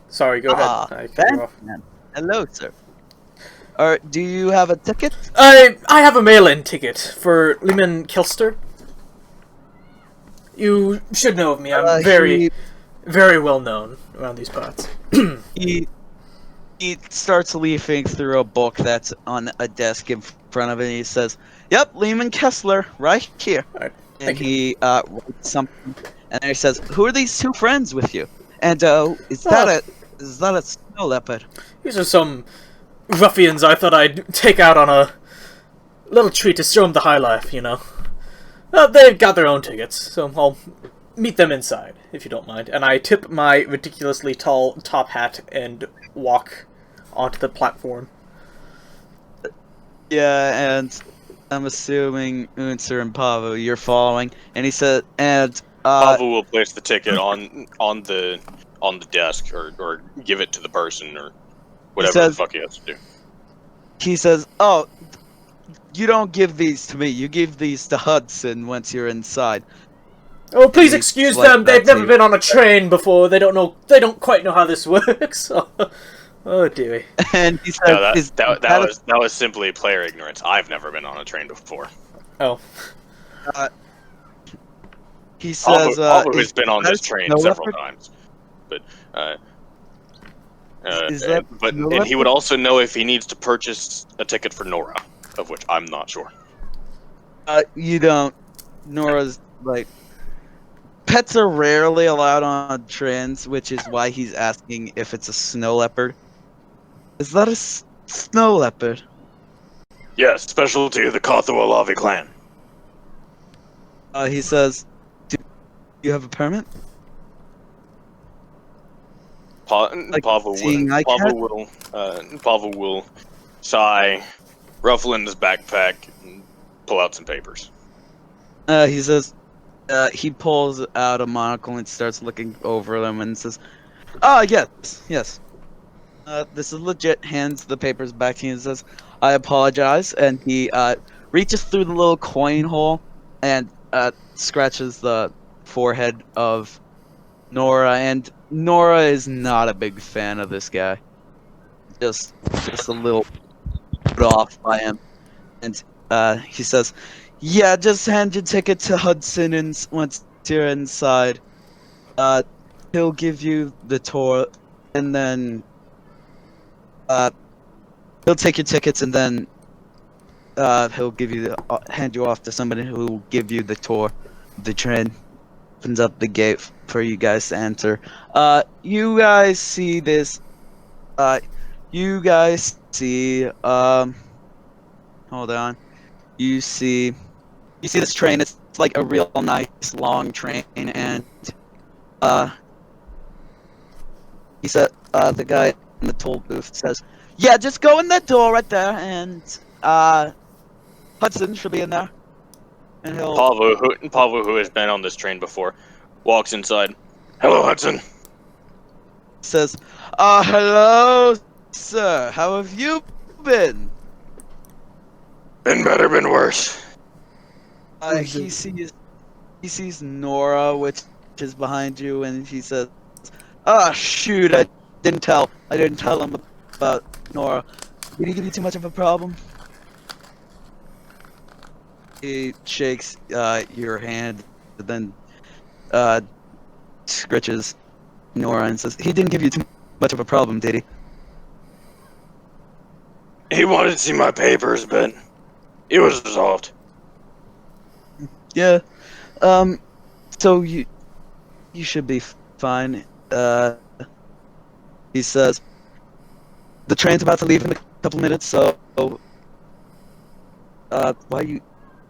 Sorry, go Ah, ahead. I cut you off. Batman. Hello, sir. Do you have a ticket? I have a mail-in ticket for Lehman Kilster. You should know of me. I'm very well known around these parts. He starts leafing through a book that's on a desk in front of it, and he says, "Yep, Lehman Kessler, right here." Alright, And thank you. he writes something, and then he says, "Who are these 2 friends with you? And is that a snow leopard?" These are some ruffians I thought I'd take out on a little treat to show them the high life, you know. They've got their own tickets, so I'll meet them inside, if you don't mind. And I tip my ridiculously tall top hat and walk onto the platform. Yeah, and I'm assuming Unser and Pavo, you're following. And he said, and Pavel will place the ticket on the desk or give it to the person or whatever says- the fuck he has to do. he says, "Oh, you don't give these to me. You give these to Hudson once you're inside." Oh, please He's excuse like them. that They've never too. been on a train before. They don't quite know how this works. Oh dearie. And he says, No, "Is that a- was simply player ignorance. I've never been on a train before. Oh. He says, Pavel is has been on that this a train snow several leopard? times, but Is that snow and he would leopard? also know if he needs to purchase a ticket for Nora, of which I'm not sure. You don't. Nora's like, pets are rarely allowed on trains, which is why he's asking if it's a snow leopard. Is that a snow leopard?" Yes, specialty of the Kotho-Alavi clan. He says, "Do you have a permit?" Like Pavel seeing eye cat? will sigh, ruffle in his backpack, and pull out some papers. He says, he pulls out a monocle and starts looking over them and says, "Ah, yes. this is legit. Hands the papers back to you and says, "I apologize." And he reaches through the little coin hole and scratches the forehead of Nora. And Nora is not a big fan of this guy. Just a little put off by him. And he says, "Yeah, just hand your ticket to Hudson, and once you're inside, he'll give you the tour, and then he'll take your tickets, and then he'll give you hand you off to somebody who will give you the tour of the train. Opens up the gate for you guys to enter. You guys see this? You guys see? Hold on. You see this train. It's like a real nice long train, and he said, the guy in the toll booth says, "Yeah, just go in that door right there, and Hudson should be in there." And he'll Pavu, who has been on this train before, walks inside. "Hello, Hudson." says, "Hello, sir. How have you been?" Been better, been worse. He sees Nora, which is behind you, and he says, "Ah, shoot, I didn't tell him about Nora. Did he give you too much of a problem?" He shakes your hand, but then scratches Nora and says, "He didn't give you too much of a problem, did he?" He wanted to see my papers, but it was resolved. Yeah. So you should be fine. He says, "The train's about to leave in a couple minutes, so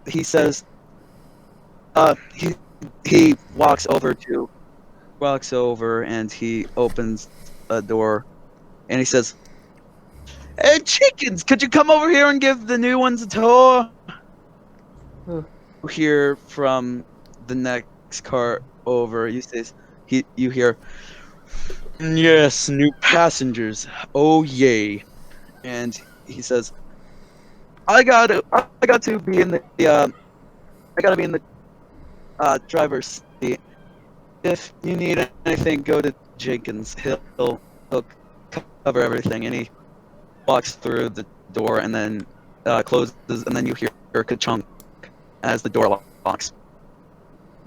he says, he walks over and he opens a door, and he says, 'Hey, chickens, could you come over here and give the new ones a tour?'" Huh. You hear from the next car over. You hear, "Yes, new passengers. Oh yay!" And he says, I gotta be in the driver's seat. If you need anything, go to Jenkins. He'll cover everything." And he walks through the door and then closes, and then you hear ka-chunk as the door locks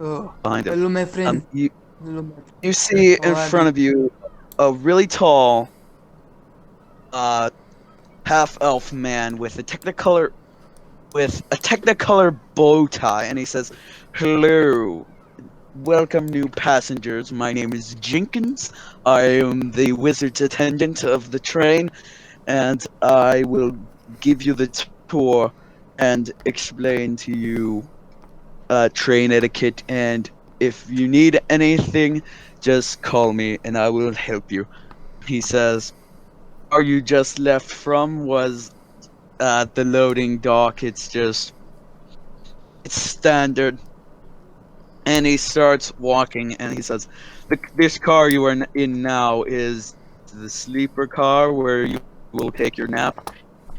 Oh, behind him. hello, my friend. You Hello, my friend. you see in How are front of you a really tall half-elf man with a technicolor bow tie, and he says, "Hello, welcome new passengers. My name is Jenkins. I am the wizard's attendant of the train, and I will give you the tour and explain to you train etiquette, and if you need anything, just call me and I will help you." He says, "Are you just left from was the loading dock? It's standard." And he starts walking, and he says, "This car you are in now is the sleeper car where you will take your nap."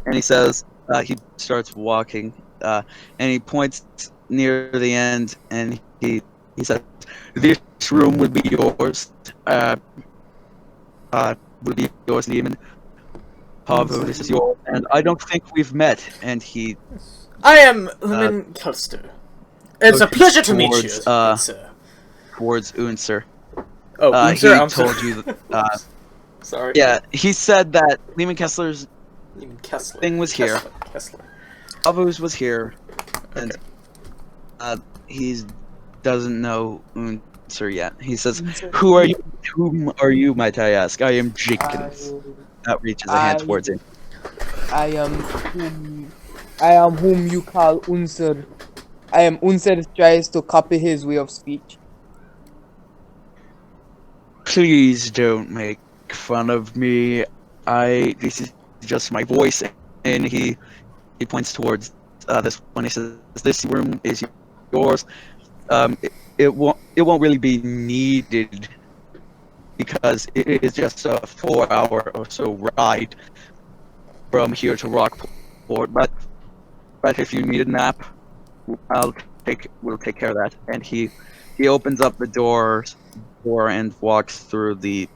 And he says, he starts walking, and he points near the end, and he says, "This room will be yours. Will be yours, Lehman. Pavu, this is yours, and I don't think we've met." And he I am Lehman Kelster. It's a pleasure to meet you, towards, good sir. towards Unser. Oh, He Unser, I'm told sorry. you that, Sorry. yeah, he said that Lehman Kessler's Lehman Kessler. thing was here. Kessler. Pavu's was here, and Okay. he doesn't know Unser yet. He says, Unser. "Who are you? Whom are you, might I ask?" "I am Jenkins." That reaches a hand towards him. I am whom you call Unser. I am Unser tries to copy his way of speech. "Please don't make fun of me. This is just my voice." And he points towards this one. He says, "This room is yours. It won't really be needed." because it is just a 4-hour or so ride from here to Rockport. But if you need a nap, we'll take care of that. And he opens up the door and walks through the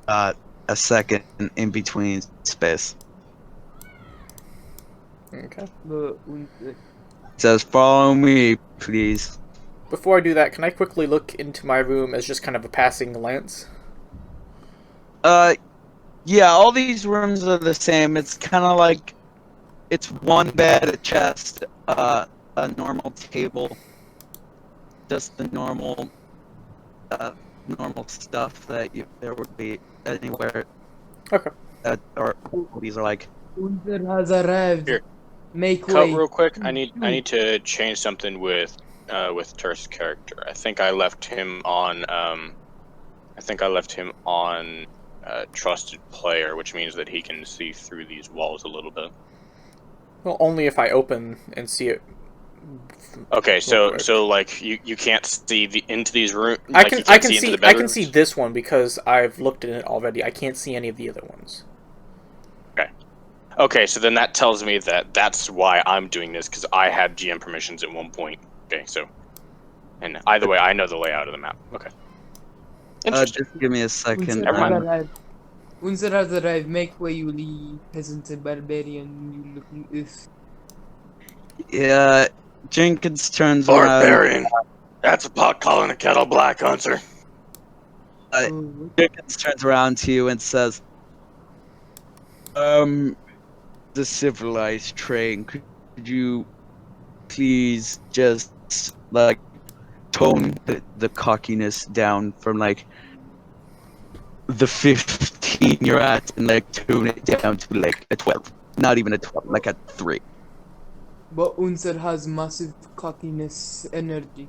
a second in between space. Okay. But Says, "Follow me, please." Before I do that, can I quickly look into my room as just kind of a passing glance? Yeah, all these rooms are the same. It's kind of like it's one bed, a chest, a normal table, just the normal stuff that there would be anywhere. Okay. Or these are like. Unser has arrived. Here. Make Cut way. real quick. I need to change something with Turf's character. I think I left him on trusted player, which means that he can see through these walls a little bit. Well, only if I open and see it. Okay, so quick. like you can't see into these rooms. I can see into the I can bedrooms? see this one because I've looked at it already. I can't see any of the other ones. Okay, so then that tells me that that's why I'm doing this, because I had GM permissions at one point. Okay, so, and either way, I know the layout of the map. Okay. Interesting. Just give me a second. Unser Never has mind. arrived. Unser has arrived. Make way, you Lee, peasant and barbarian. You looking if. Yeah, Jenkins turns around. Barbarian. That's a pot calling a kettle black, Hunter. Jenkins turns around to you and says, the civilized train, could you please just, like, tone the cockiness down from, like, the 15 you're at and, like, tune it down to, like, a 12. Not even a 12, like a 3. But Unser has massive cockiness energy.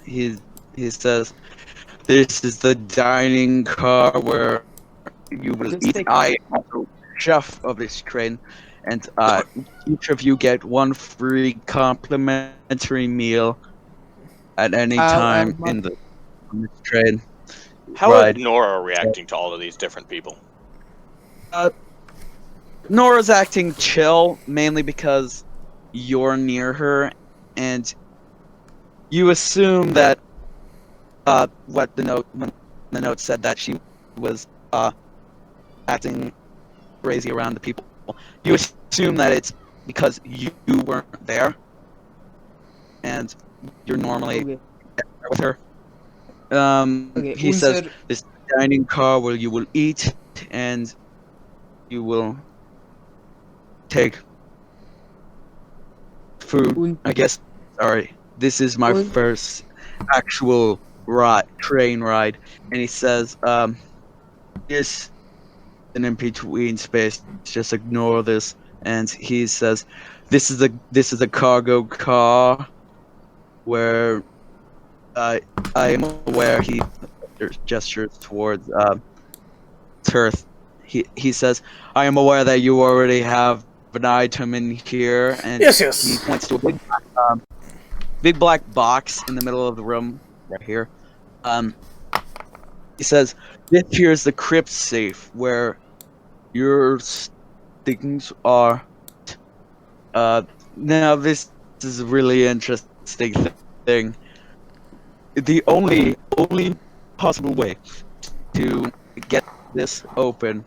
He says, this is the dining car where you will Just eat. take- I am the chef of this train, and each of you get one free complimentary meal at any time on this train. How Right. is Nora reacting to all of these different people? Nora's acting chill, mainly because you're near her, and you assume that when the note said that she was acting crazy around the people, you assume that it's because you weren't there, and you're normally Okay. there with her. Okay. He says, Unser, this dining car where you will eat and you will take food. I guess. Sorry, this is my first actual train ride, and he says, "This an in between space. Just ignore this." And he says, "This is a cargo car where I am aware." He gestures towards Turth. He says, "I am aware that you already have an item in here," and Yes. he points to a big black box in the middle of the room right here. He says, "This here is the crypt safe where your things are." Now this is a really interesting thing. The only possible way to get this open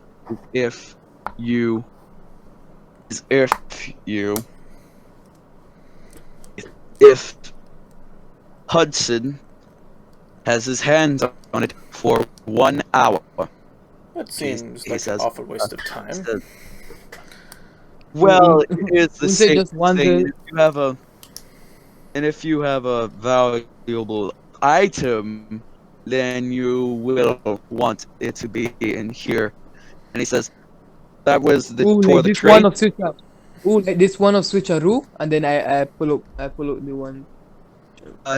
is if Hudson has his hands on it for 1 hour. That seems he like says, an awful waste of time. Says, well, it's the Unser same just thing. wondered. If you have a valuable item, then you will want it to be in here. And he says, that was the Ooh, tour like of the this train. one of Switcher. Ooh, like this one of Switcheroo, and then I pull up the one.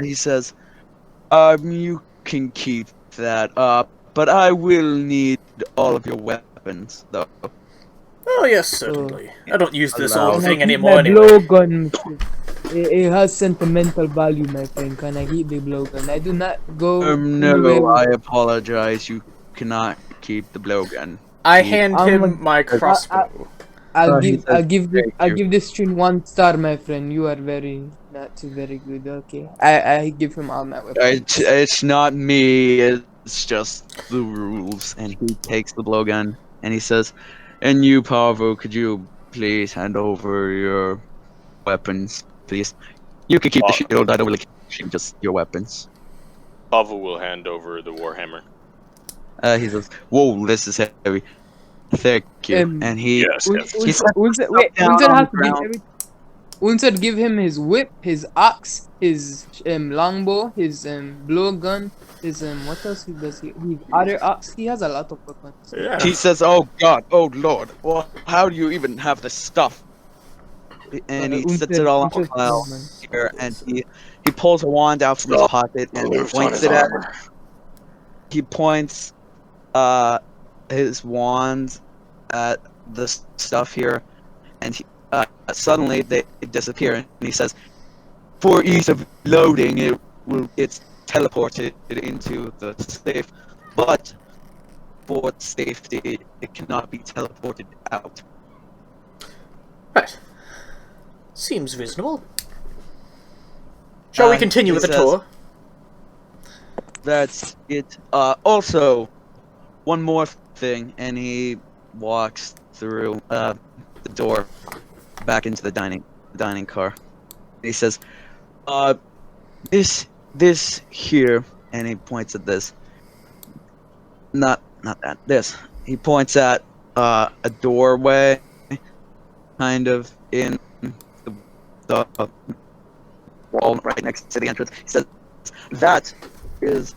He says, you can keep that up, but I will need all of your weapons, though. Oh yes, certainly. I don't use this Allow- old And I thing keep anymore my anyway. blowgun. it has sentimental value, my friend. Can I keep the blowgun? I do not go No, anywhere. I apologize. You cannot keep the blowgun. I He- hand I'm him my crossbow. he says, I'll give "Thank I'll you." give this stream 1 star, my friend. You are not too very good. Okay, I give him all my weapons. It's not me. It's just the rules. And he takes the blowgun and he says, "And you, Parvo, could you please hand over your weapons, please? You can keep the shield. I don't really care. Just your weapons." Pavel will hand over the warhammer. He says, "Whoa, this is heavy. Thank you." And he Yes, yes. he sets Wait, down Unser on has the to give ground. Unser give him his whip, his axe, his longbow, his blowgun, his what else he does? His other axe. He has a lot of weapons. Yeah. He says, "Oh God, oh Lord, well, how do you even have this stuff?" And he sets it all on a pile here, and he pulls a wand out from his pocket and points it at. He points his wand at the stuff here, and suddenly they disappear. And he says, "For ease of loading, it's teleported into the safe, but for safety, it cannot be teleported out." Right. Seems reasonable. Shall we continue he with the says- tour? That's it. Also, one more thing, and he walks through the door back into the dining car. He says, this here," and he points at this. Not that. This. He points at a doorway, kind of in the wall right next to the entrance. He says, "That is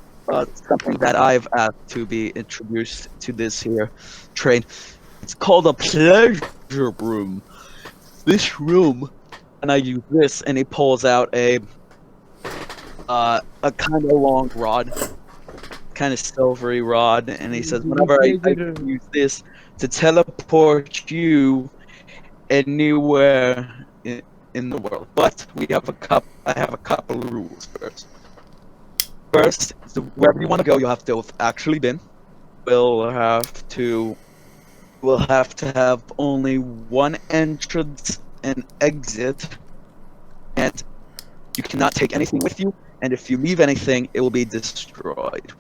something that I've asked to be introduced to this here train. It's called a pleasure room. This room," and I use this, and he pulls out a kind of long rod, kind of silvery rod, and he says, "Whenever I use this to teleport you anywhere in the world, but I have a couple of rules first. First, so wherever you want to go, you'll have to have actually been. We'll have to have only one entrance and exit, and you cannot take anything with you. And if you leave anything, it will be destroyed."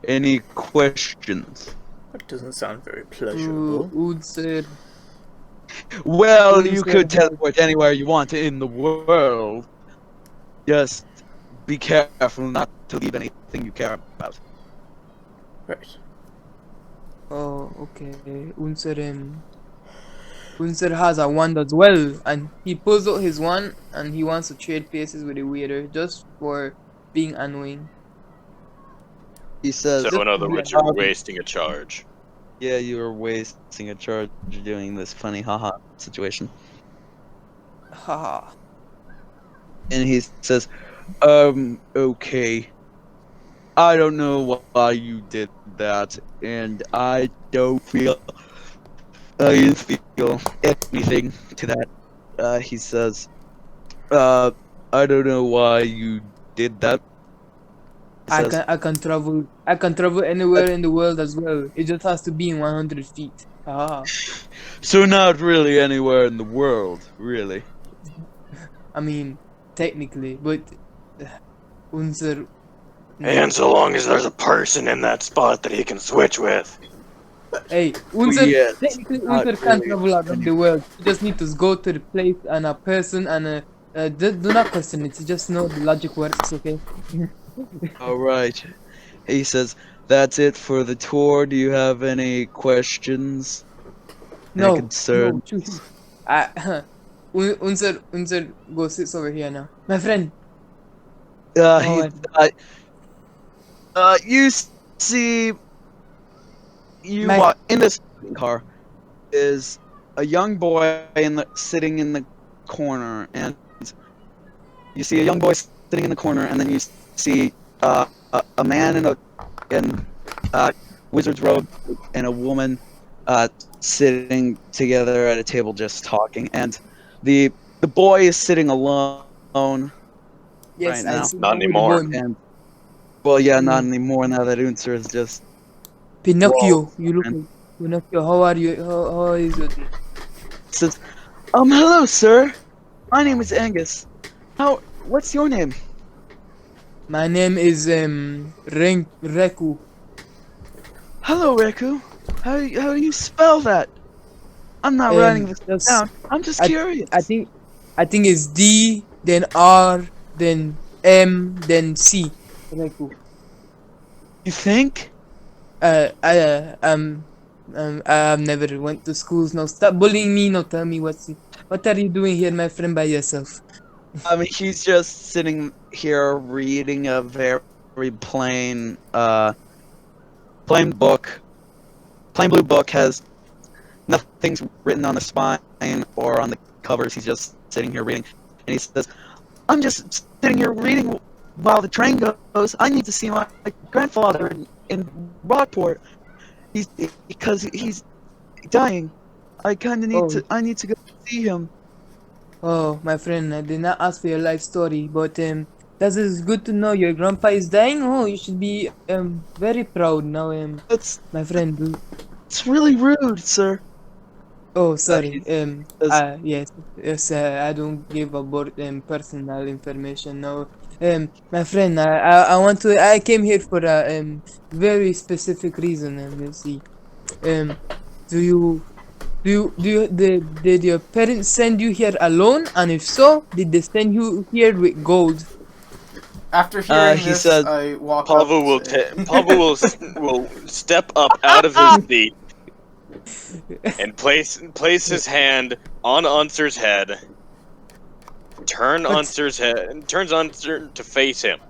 Any questions? That doesn't sound very pleasurable. Unser. Well, you Unser could has- teleport anywhere you want in the world. Just be careful not to leave anything you care about. Right. Oh, okay. Unser has a wand as well, and he pulls out his wand, and he wants to trade places with the waiter just for being annoying. He says, So in other words, you're wasting a charge. "Yeah, you are wasting a charge doing this funny haha situation." Haha. And he says, "Okay. I don't know why you did that, and I don't feel anything to that." He says, "I don't know why you did that." He says, I can travel anywhere in the world as well. It just has to be in 100 feet. Haha. "So not really anywhere in the world, really." I mean, technically, but Unser. And so long as there's a person in that spot that he can switch with. Hey, Unser. Yes, Technically, not Unser can't really travel around the world. You just need to go to the place and a person and do not question it. You just know the logic works. Okay. Alright. He says, "That's it for the tour. Do you have any questions? No. concern? No. Choose. Unser, go sit over here now, my friend. You see, My- in this car is a young boy sitting in the corner, and you see a young boy sitting in the corner, and then you see a man in wizard's robe and a woman sitting together at a table just talking, and the The boy is sitting alone. Yes, Right I now. see Not the anymore. boy. And well, yeah, not Mm. anymore now that Unser is just Pinocchio, Whoa, you look man. like Pinocchio. How are you? How is your day? says, hello, sir. My name is Angus. What's your name? My name is Reku. Hello, Reku. How do you spell that? I'm not writing this Just down. I'm just I curious. I think it's D, then R, then M, then C. Reku. You think? I I've never went to schools. No, stop bullying me. No, tell me what are you doing here, my friend, by yourself? I mean, he's just sitting here reading a very plain, plain book. Plain blue book has nothing's written on the spine or on the covers. He's just sitting here reading, and he says, "I'm just sitting here reading while the train goes. I need to see my grandfather in Rockport. Because he's dying. I kind of need Oh, to. I need to go see him." oh, my friend, I did not ask for your life story, but that is good to know. Your grandpa is dying. Oh, you should be very proud now, That's my friend. it's really rude, sir. Oh, sorry. He says, Yes, yes. I don't give about personal information. No. My friend, I want to. I came here for a very specific reason. Let's see. Um, do you did your parents send you here alone? And if so, did they send you here with gold? After hearing he this, said, I walk Pavel up. will to- Pavel will step up out of his seat and place his hand on Unser's head. Turns Unser to face him.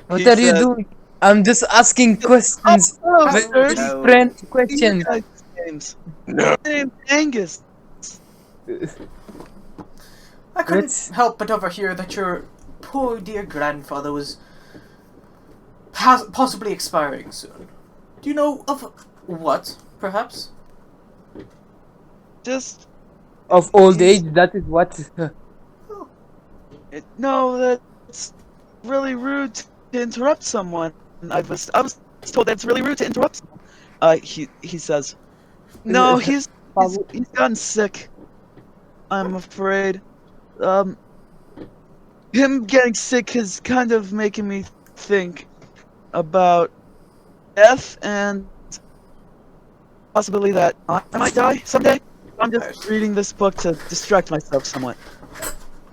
What He are you said- doing? I'm just asking questions. "Oh, Very sir, no. friend your questions. guys' names. No. My name's Angus." I couldn't Let's- help but overhear that your poor dear grandfather was possibly expiring soon. Do you know of what, perhaps? Just Of old age, that is what. no, that's really rude to interrupt someone. I was told that's really rude to interrupt someone. He says, "No, he's gotten sick. I'm afraid. Him getting sick is kind of making me think about death and possibility that I might die someday. I'm just reading this book to distract myself somewhat."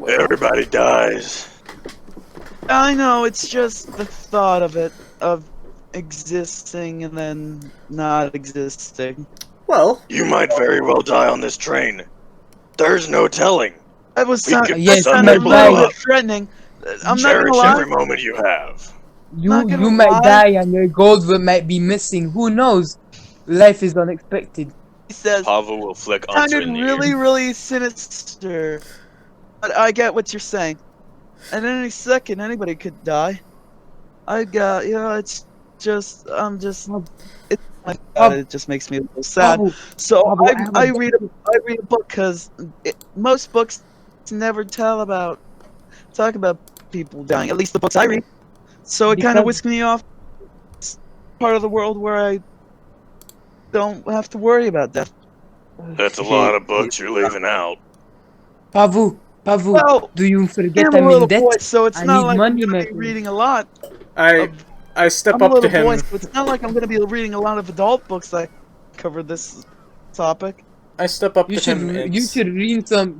Everybody dies. I know, it's just the thought of it, of existing and then not existing. Well, You might very well die on this train. There's no telling. That was We sound, could that yes, sounded a suddenly little blow bit up. threatening. I'm not Cherish gonna lie. every moment you have. Not gonna You might lie. die and your gold might be missing. Who knows? Life is unexpected. He says, Pavel will flick Unser sounded in the really, ear. really sinister. But I get what you're saying. At any second, anybody could die. It's just, it just makes me a little sad. Babu, So Babu, I have a I read a book because most books never talk about people dying. At least the books I read. So it kind of Because- whisks me off this part of the world where I don't have to worry about death. That's a lot of books you're leaving out. Pavu, Well, do you forget I'm a I'm in little debt? boy, so it's I not need like money, I'm my gonna be friend. reading a lot. I step I'm a up little to him. boy, so it's not like I'm gonna be reading a lot of adult books that cover this topic. I step up You to him. and you should read some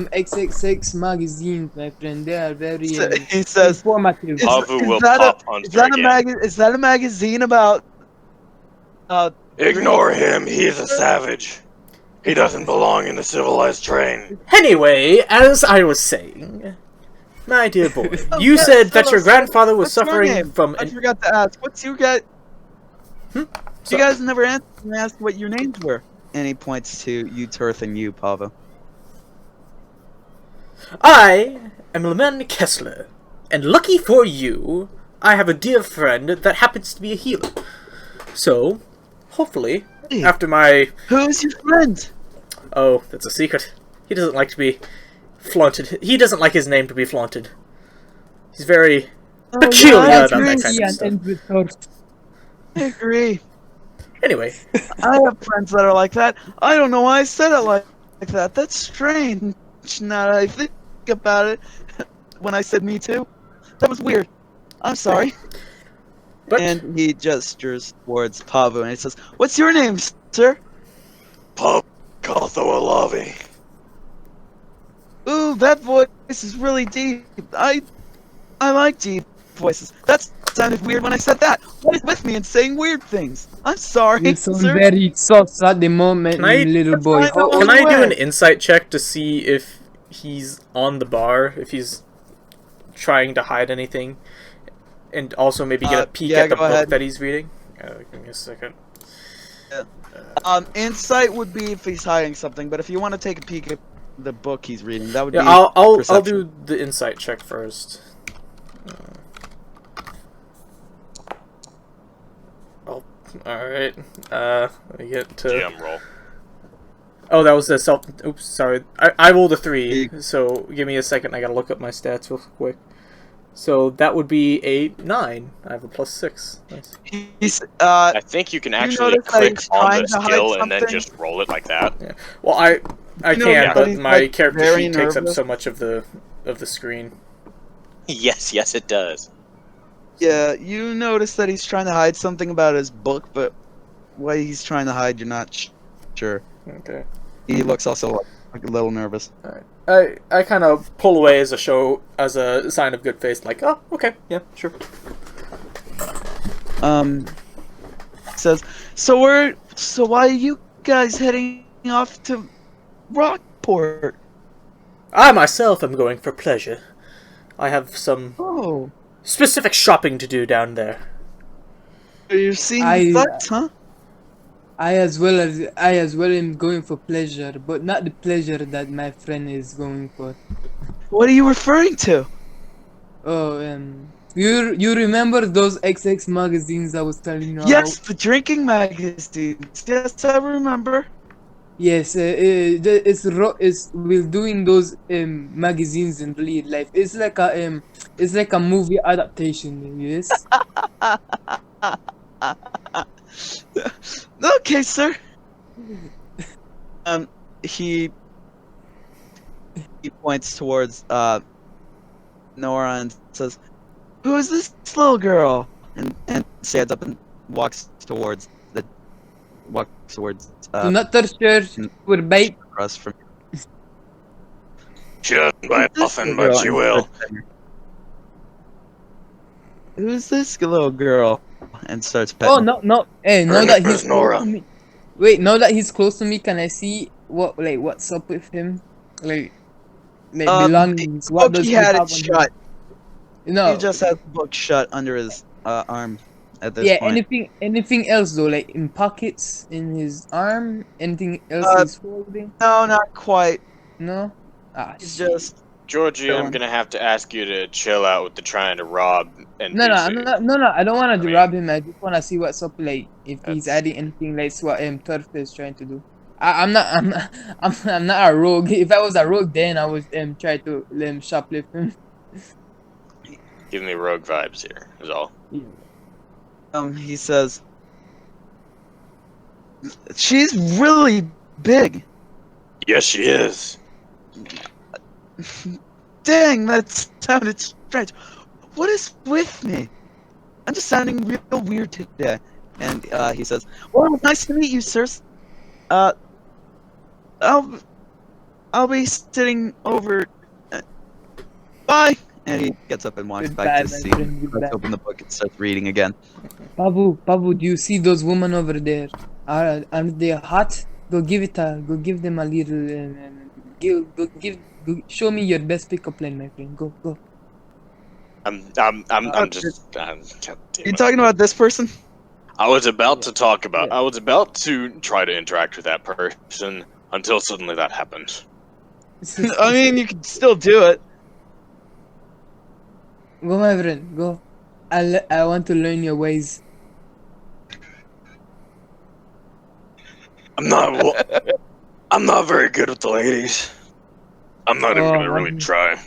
XXX magazines, my friend. They are very He says, informative. Is- Pavu will that pop Is Unser that again. is that a magazine about? Ignore him. He's a savage. He doesn't belong in the civilized train. Anyway, as I was saying, my dear boy, you yes, said that hello, your sir. grandfather was What's your suffering name? from I an. forgot to ask. What's your guy? So- You guys never answered and asked what your names were. And he points to you, Turth, and you, Pavo. I am Leman Kessler, and lucky for you, I have a dear friend that happens to be a healer. So, hopefully, Hey. after my Who's your friend? oh, that's a secret. He doesn't like to be flaunted. He doesn't like his name to be flaunted. He's very Oh, peculiar yeah, I about that agree. kind of stuff. I agree. Anyway, I have friends that are like that. I don't know why I said it like that. That's strange. Now that I think about it, when I said me too, that was weird. I'm sorry. but And he gestures towards Pavu and he says, "What's your name, sir?" Pop Cotho Alavi. Ooh, that voice is really deep. I like deep voices. That sounded weird when I said that. What is with me and saying weird things? I'm sorry, You sound sir. very soft at the moment, Can I- little boy. That's fine, How can old- I do an way. insight check to see if he's on the bar, if he's trying to hide anything, and also maybe get a peek yeah, at the go book ahead. that he's reading? Give me a second. Insight would be if he's hiding something, but if you want to take a peek at the book he's reading, that would Yeah, be I'll perception. do the insight check first. Oh, all right. Let me get to. GM roll. Oh, that was the self. Oops, sorry. I rolled a 3, so give me a second. I gotta look up my stats real quick. So that would be a 9. I have a +6. Nice. He's I think you can actually notice that click he's on trying the to hide skill and then something? just roll it like that. Well, I You know can, that but he's, my like, character very sheet takes up nervous? so much of the screen. Yes, it does. Yeah, you notice that he's trying to hide something about his book, but what he's trying to hide, you're not sure. Okay. He looks also like a little nervous. I kind of pull away as a sign of good faith, like, oh, okay, yeah, sure. Says, so why are you guys heading off to Rockport? I myself am going for pleasure. I have some Oh, specific shopping to do down there. you're seeing I- sights, huh? I as well am going for pleasure, but not the pleasure that my friend is going for. What are you referring to? Oh, you remember those XX magazines I was telling you Yes, about? the drinking magazines. Yes, I remember. Yes, we're doing those magazines in real life. It's like a movie adaptation. Yes. Okay, sir. He points towards Nora and says, "Who is this little girl?" And stands up and walks towards. Do not touch her. We're bait. Across from. She doesn't bite Who's this often, little but girl? she And will. starts petting her. Who's this little girl? And starts petting. Oh no! Hey, now Her that name he's is Nora. close to me. Wait, now that he's close to me, can I see what's up with him? Like belongings. What book does he he had have it on him? shut. No. He just has the book shut under his arm at this Yeah. point. Anything else though? Like in pockets, in his arm. Anything else he's holding? No, not quite. No. Ah, He's shit. just Georgie, I'm Chilling. gonna have to ask you to chill out with the trying to rob NPC. No, I don't want to mean- rob him. I just want to see what's up. Like if he's That's- adding anything like what Turf is trying to do. I'm not a rogue. If I was a rogue, then I would try to shoplift him. Give me rogue vibes here, is all. he says, "She's really big." Yes, she is. Dang, that sounded strange. What is with me? I'm just sounding real weird today. And he says, "Well, nice to meet you, sirs. I'll be sitting over. Bye." And he gets up and walks back Goodbye, to my see. friend, goodbye. Let's open the book and starts reading again. Babu, do you see those women over there? Aren't they hot? Go give them a little. Show me your best pickup line, my friend. Go. I'm just. God damn You it. talking about this person? I was about to talk about. Yeah. I was about to try to interact with that person until suddenly that happened. I mean, you can still do it. Go, my friend. Go. I want to learn your ways. I'm not very good with the ladies. I'm not even gonna Oh, really try.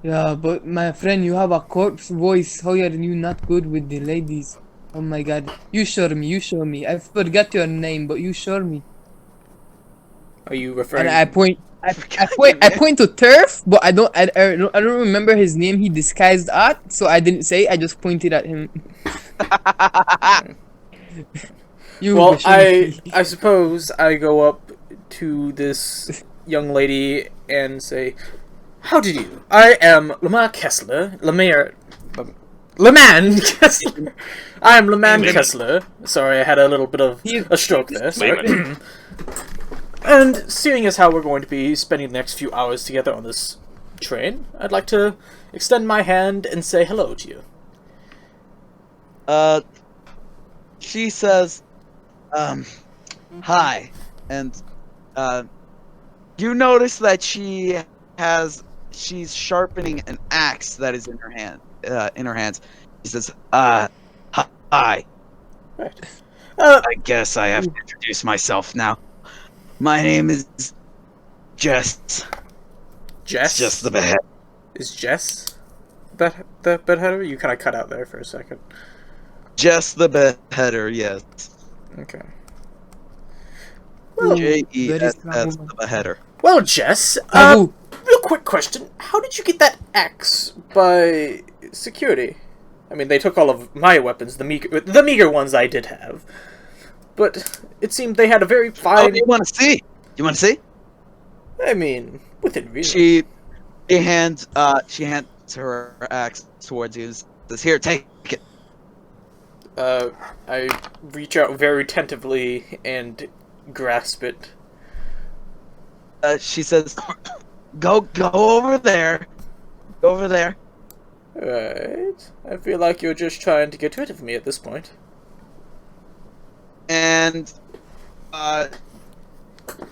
Yeah, but my friend, you have a corpse voice. How are you not good with the ladies? Oh my god. You show me, you show me. I forgot your name, but you show me. Are you And referring? I point forgot I your name. point to Turf, but I don't remember his name he disguised at, so I didn't say, I just pointed at him. You Well, Bashanti. I suppose I go up to this young lady and say, "How do you do? I am Lamar Kessler, Leman Kessler. I am Leman Lemon. Kessler. Sorry, I had a little bit of a stroke there. Sorry. Lemon. And seeing as how we're going to be spending the next few hours together on this train, I'd like to extend my hand and say hello to you." She says, hi, and you notice that she's sharpening an axe that is in her hands. She says, hi. Right. I guess I have to introduce myself now. My name is Jess. Jess? It's just the behead. Is Jess the bedheader? You kind of cut out there for a second. Just the beheader, yes. Okay. Ooh, J-E-S-S, very the beheader. Well, Jess, Babu, real quick question. How did you get that axe by security? I mean, they took all of my weapons, the meager ones I did have. But it seemed they had a very Oh, fine... you want to see? You want to see? I mean, within reason. She hands her axe towards you. Says, "Here, take it." I reach out very tentatively and grasp it. She says, "Go over there. Go over there." Right. I feel like you're just trying to get rid of me at this point. And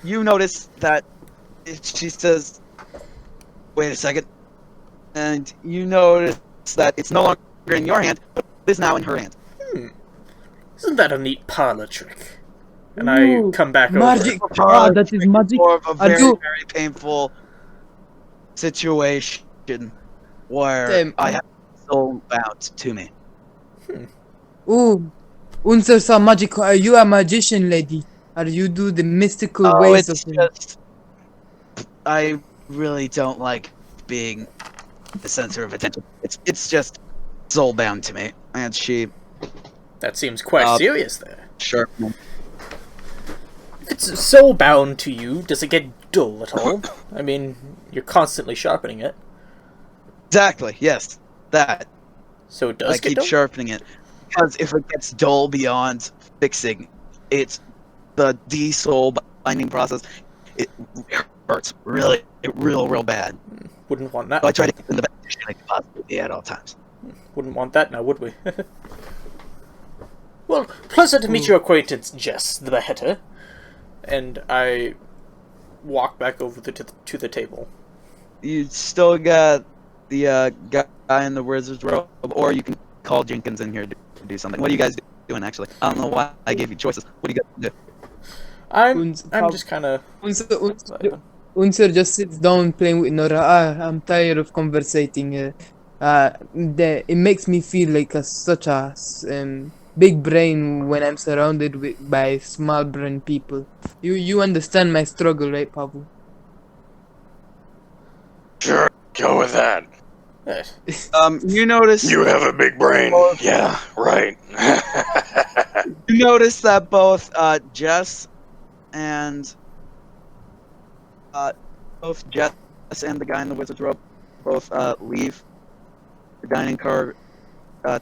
you notice that she says, "Wait a second," and you notice that it's no longer in your hand, but it's now in her hand. Isn't that a neat parlor trick? And Ooh, I come back magic. over. Ah, that is magic. More of a I very, do- very painful situation where Damn. I have soul bound to me. Ooh, Unser saw magic. Are you a magician, lady? Or you do the mystical Oh, ways it's of things? just I really don't like being the center of attention. It's just soul bound to me, and she That seems quite serious there. sure. If it's so bound to you, does it get dull at all? I mean, you're constantly sharpening it. Exactly. Yes, that. So it does I get keep dull? sharpening it because if it gets dull beyond fixing, it's the de-soul binding process. It hurts real bad. Wouldn't want that. So I try to keep in the best condition I can possibly be at all times. Wouldn't want that now, would we? Well, pleasure to meet your acquaintance, Jess the Beheader. And I walk back over to the table. You still got the guy in the wizard's robe, or you can call Jenkins in here to do something. What are you guys doing, actually? I don't know why I gave you choices. What do you guys do? I'm just kind of... Unser just sits down playing with Nora. I'm tired of conversating. It makes me feel like such a big brain when I'm surrounded by small brain people. You understand my struggle, right, Pavel? Sure, go with that. You notice You have a big brain. Yeah, right. you notice that both Jess and the guy in the wizard's robe both leave the dining car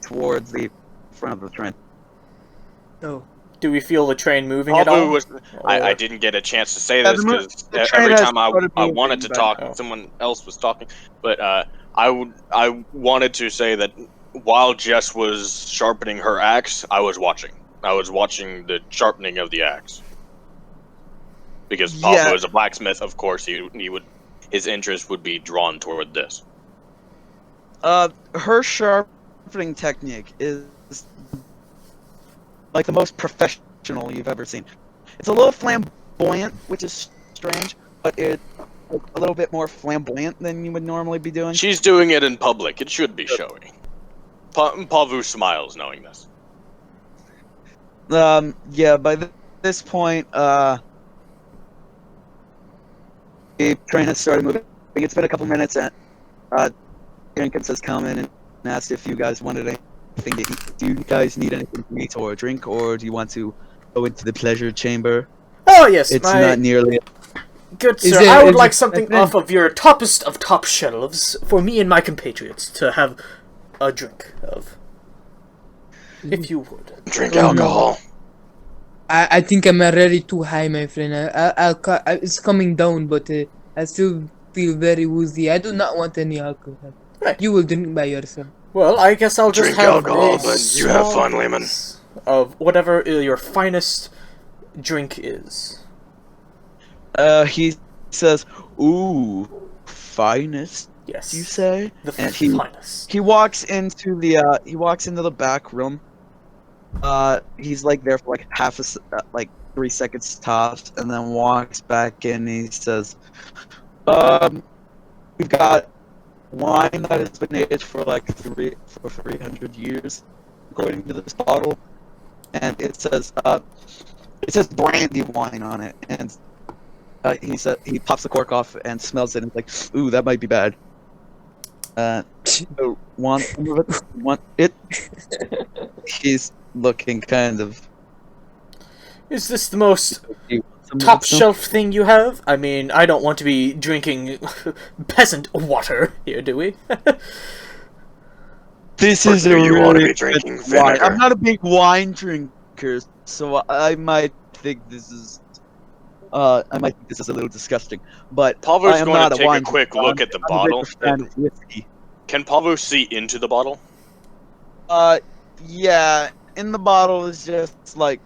towards the front of the train. Oh. Do we feel the train moving at all? Pavu was. I Or- didn't get a chance to say Yeah, this the because train every has time started I moving, wanted to but- talk, Oh. someone else was talking. But I wanted to say that while Jess was sharpening her axe, I was watching. I was watching the sharpening of the axe. Because Pavu Yeah. is a blacksmith, of course, his interest would be drawn toward this. Her sharpening technique is like the most professional you've ever seen. It's a little flamboyant, which is strange, but a little bit more flamboyant than you would normally be doing. She's doing it in public. It should be showy. Pavu smiles knowing this. Yeah, by this point, the train has started moving. It's been a couple minutes, and Jenkins has come in and asked if you guys wanted anything to eat. Do you guys need anything to eat or drink, or do you want to go into the pleasure chamber? Oh yes, It's my not nearly. good Is sir. there- I would is like it- something off of your toppest of top shelves for me and my compatriots to have a drink of, if you would. Drink Oh, no. alcohol. I think I'm already too high, my friend. It's coming down, but I still feel very woozy. I do not want any alcohol. Right. You will drink by yourself. Well, I guess I'll just Drink have alcohol, a but you have fun, small Lehman. glass of whatever your finest drink is. He says, "Ooh, finest." Yes, You say? the And he finest. he walks into the back room. He's like there for like like 3 seconds tops, and then walks back in. And he says, we've got wine that has been aged for like 300 years, according to this bottle, and it says brandy wine on it, and he said he pops the cork off and smells it, and is like, ooh, that might be bad. So want some of it? Want it? He's looking kind of. Is this the most Do you want some of top it still? shelf thing you have? I mean, I don't want to be drinking peasant water here, do we? This Or is do a you really wanna be good drinking wine. vinegar? I'm not a big wine drinker, so I might think this is. I might think this is a little disgusting, but Pavu's I am going not to a take a wine quick drinker. look at the I'm a bottle. bigger fan of whiskey. Can Pavu see into the bottle? Yeah, in the bottle is just like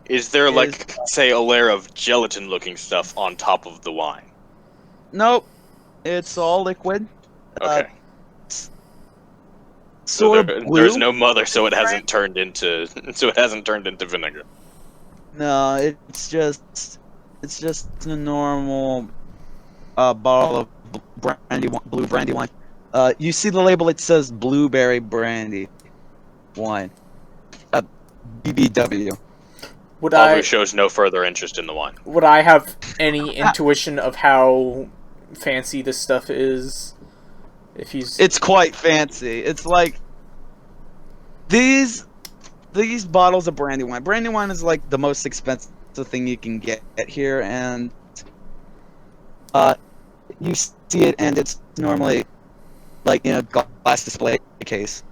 Is there, Is- like, say, a layer of gelatin-looking stuff on top of the wine? nope, it's all liquid. Okay. Sort of blue. There's no mother, so it hasn't turned into vinegar. No, it's just a normal bottle of blue brandy wine. You see the label? It says blueberry brandy wine. BBW. Would Pavu I shows no further interest in the wine. would I have any intuition of how fancy this stuff is? If he's It's quite fancy. It's like these bottles of brandy wine. Brandy wine is like the most expensive thing you can get here, and you see it, and it's normally like in a glass display case.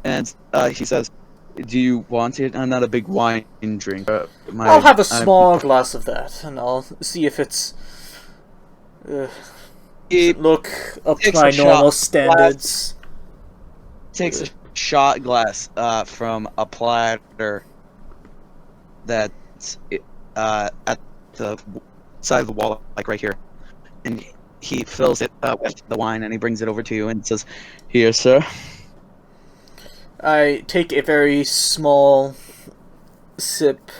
And he says, "Do you want it? I'm not a big wine drinker. I'll have a small glass of that, and I'll see if it's He look up to Takes my a shot normal glass. standards. takes a shot glass from a platter that's at the side of the wall, like right here, and he fills it with the wine, and he brings it over to you and says, "Here, sir." I take a very small sip.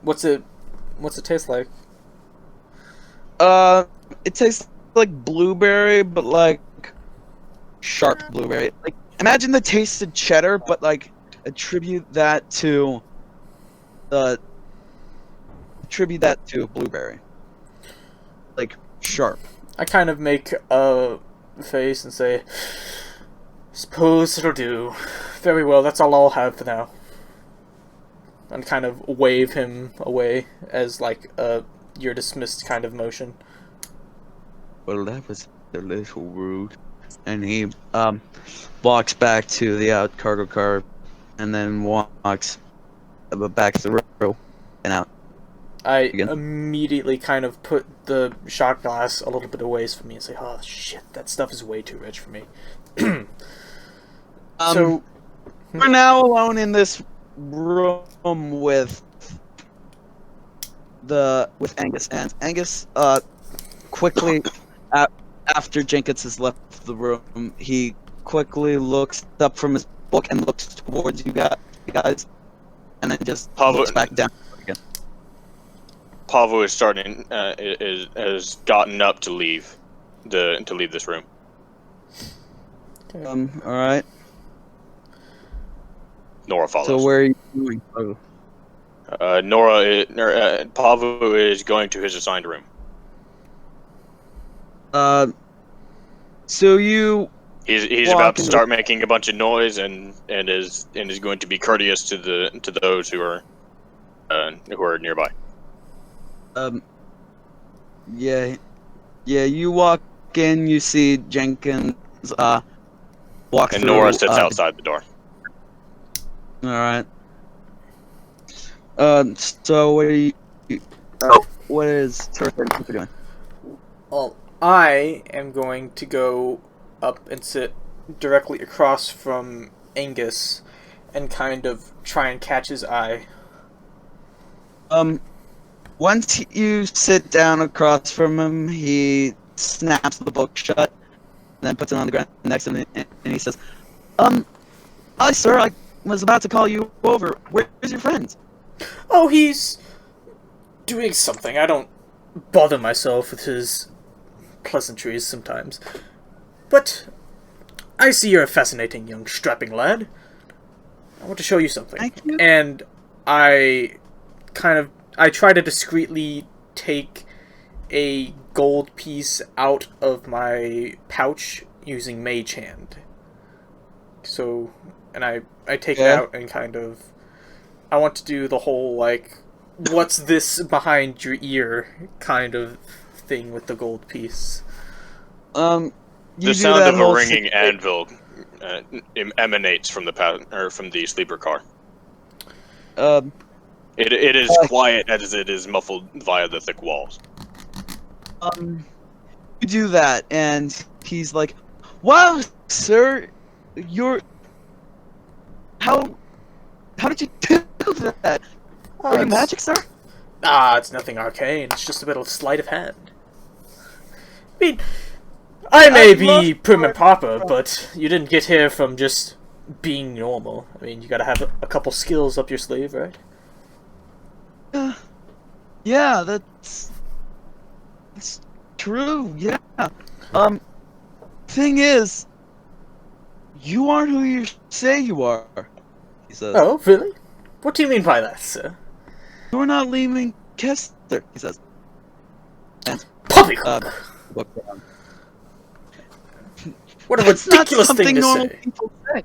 What's it taste like? It tastes like blueberry, but like sharp blueberry. Like imagine the taste of cheddar, but like attribute that to blueberry. Like sharp. I kind of make a face and say, "Suppose it'll do. Very well, that's all I'll have for now." And kind of wave him away as like a "you're dismissed" kind of motion. Well, that was a little rude. And he walks back to the cargo car, and then walks back to the row and out. I Again. immediately kind of put the shot glass a little bit away from me and say, "Oh shit, that stuff is way too rich for me." So We're now alone in this room with Angus, and Angus quickly after Jenkins has left the room, he quickly looks up from his book and looks towards you guys, and then just Pavu- looks back down again. Pavu is starting has gotten up to leave this room. All right. Nora follows. So where are you going? Oh. Pavu is going to his assigned room. So you He's walk about to into- start making a bunch of noise and is going to be courteous to those who are nearby. Yeah, you walk in. You see Jenkins. Walk And through. Nora sits outside the door. All right. So what are you? What is Turtle doing? Well, I am going to go up and sit directly across from Angus and kind of try and catch his eye. Once you sit down across from him, he snaps the book shut, then puts it on the ground next to him, and he says, "Hi, sir. I was about to call you over. Where's your friend?" Oh, he's doing something. I don't bother myself with his pleasantries sometimes. But I see you're a fascinating young strapping lad. I want to show you something. Thank you. And I try to discreetly take a gold piece out of my pouch using Mage Hand. So, and I take it Yeah. out and kind of, I want to do the whole, like, what's this behind your ear kind of thing with the gold piece. You The do sound that of a whole ringing sit- anvil emanates from from the sleeper car. It is quiet as it is muffled via the thick walls. You do that, and he's like, "Wow, sir, you're how did you do that? Are you magic, sir?" It's nothing arcane. It's just a bit of sleight of hand. I mean, I may I'd love be prim and proper, but you didn't get here from just being normal. I mean, you gotta have a couple skills up your sleeve, right? Yeah, that's true. Yeah. Thing is, you aren't who you say you are. He says. Oh, really? What do you mean by that, sir? You're not leaving Kester. He says. And Poppycock! look down. What a That's not ridiculous something thing to normal say. people say.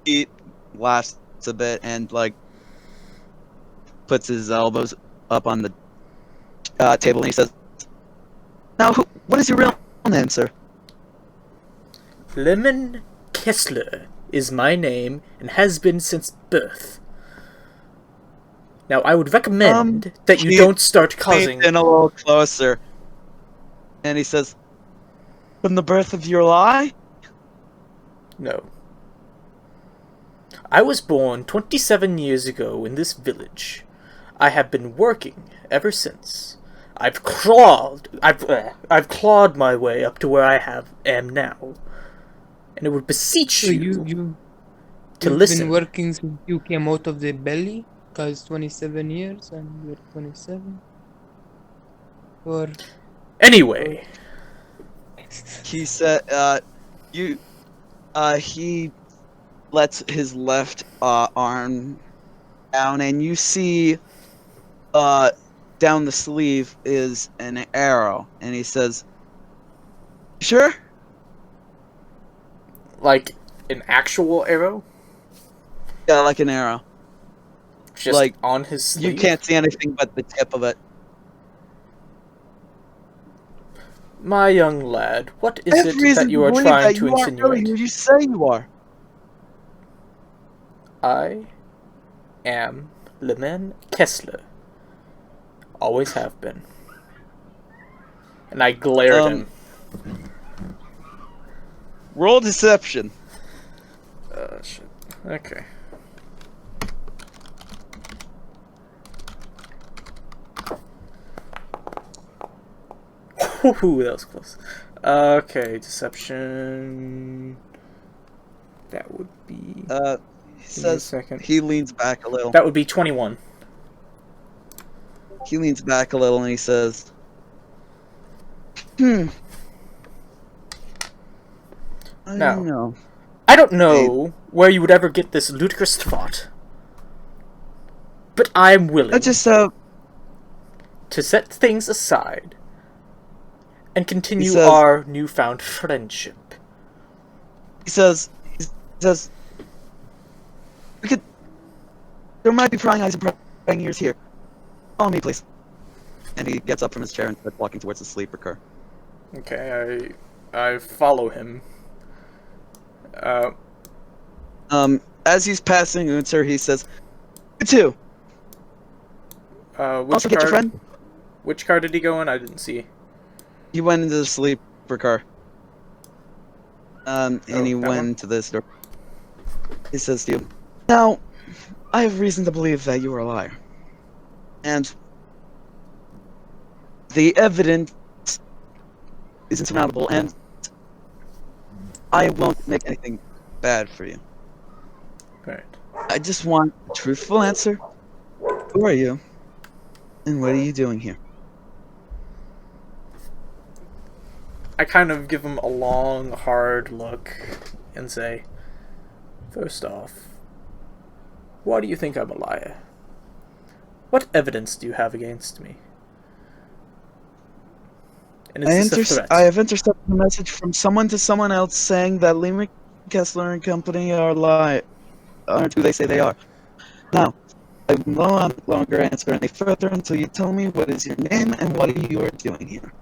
He laughs a bit and puts his elbows up on the table and he says, "Now, what is your real name, sir?" Lemon Kessler is my name and has been since birth. Now, I would recommend that you he don't start causing... Leans in a little closer, and he says, "From the birth of your lie?" No. I was born 27 years ago in this village. I have been working ever since. I've clawed my way up to where I am now. And it would beseech So you you've to been listen. working since you came out of the belly? Because 27 years and you're 27? Or... Anyway, He said, he lets his left arm down, and you see, down the sleeve is an arrow, and he says, "Sure?" like an actual arrow, Yeah, like an arrow. just Like, on his sleeve. You can't see anything but the tip of it. My young lad, what is I have it reason that you are believe trying that to you aren't really insinuate? who you say you are. I am Leman Kessler. Always have been. And I glare at him. Roll deception. Shit. Okay. Whew, that was close. Okay, deception. That would be. He Give me a says second. he leans back a little. That would be 21. He leans back a little and he says, I Now. don't know. I don't know where you would ever get this ludicrous thought, but I'm willing I just, to set things aside and continue says- our newfound friendship. he says, there might be prying eyes and prying ears here. Follow me, please. And he gets up from his chair and starts walking towards the sleeper car. Okay, I follow him. As he's passing Unser, he says, "You too. Which Also get your car? friend." Which car did he go in? I didn't see. He went into the sleeper car. And he that went one? into this door. He says to you, "Now, I have reason to believe that you are a liar. And the evidence is insurmountable, and I won't make anything bad for you. Right. I just want a truthful answer. Who are you? And what are you doing here?" I kind of give him a long, hard look and say, first off, why do you think I'm a liar? What evidence do you have against me? And is this a threat? I have intercepted a message from someone to someone else saying that Lehman, Kessler and company aren't who they say they are. Now, I will no longer answer any further until you tell me what is your name and what you are doing here.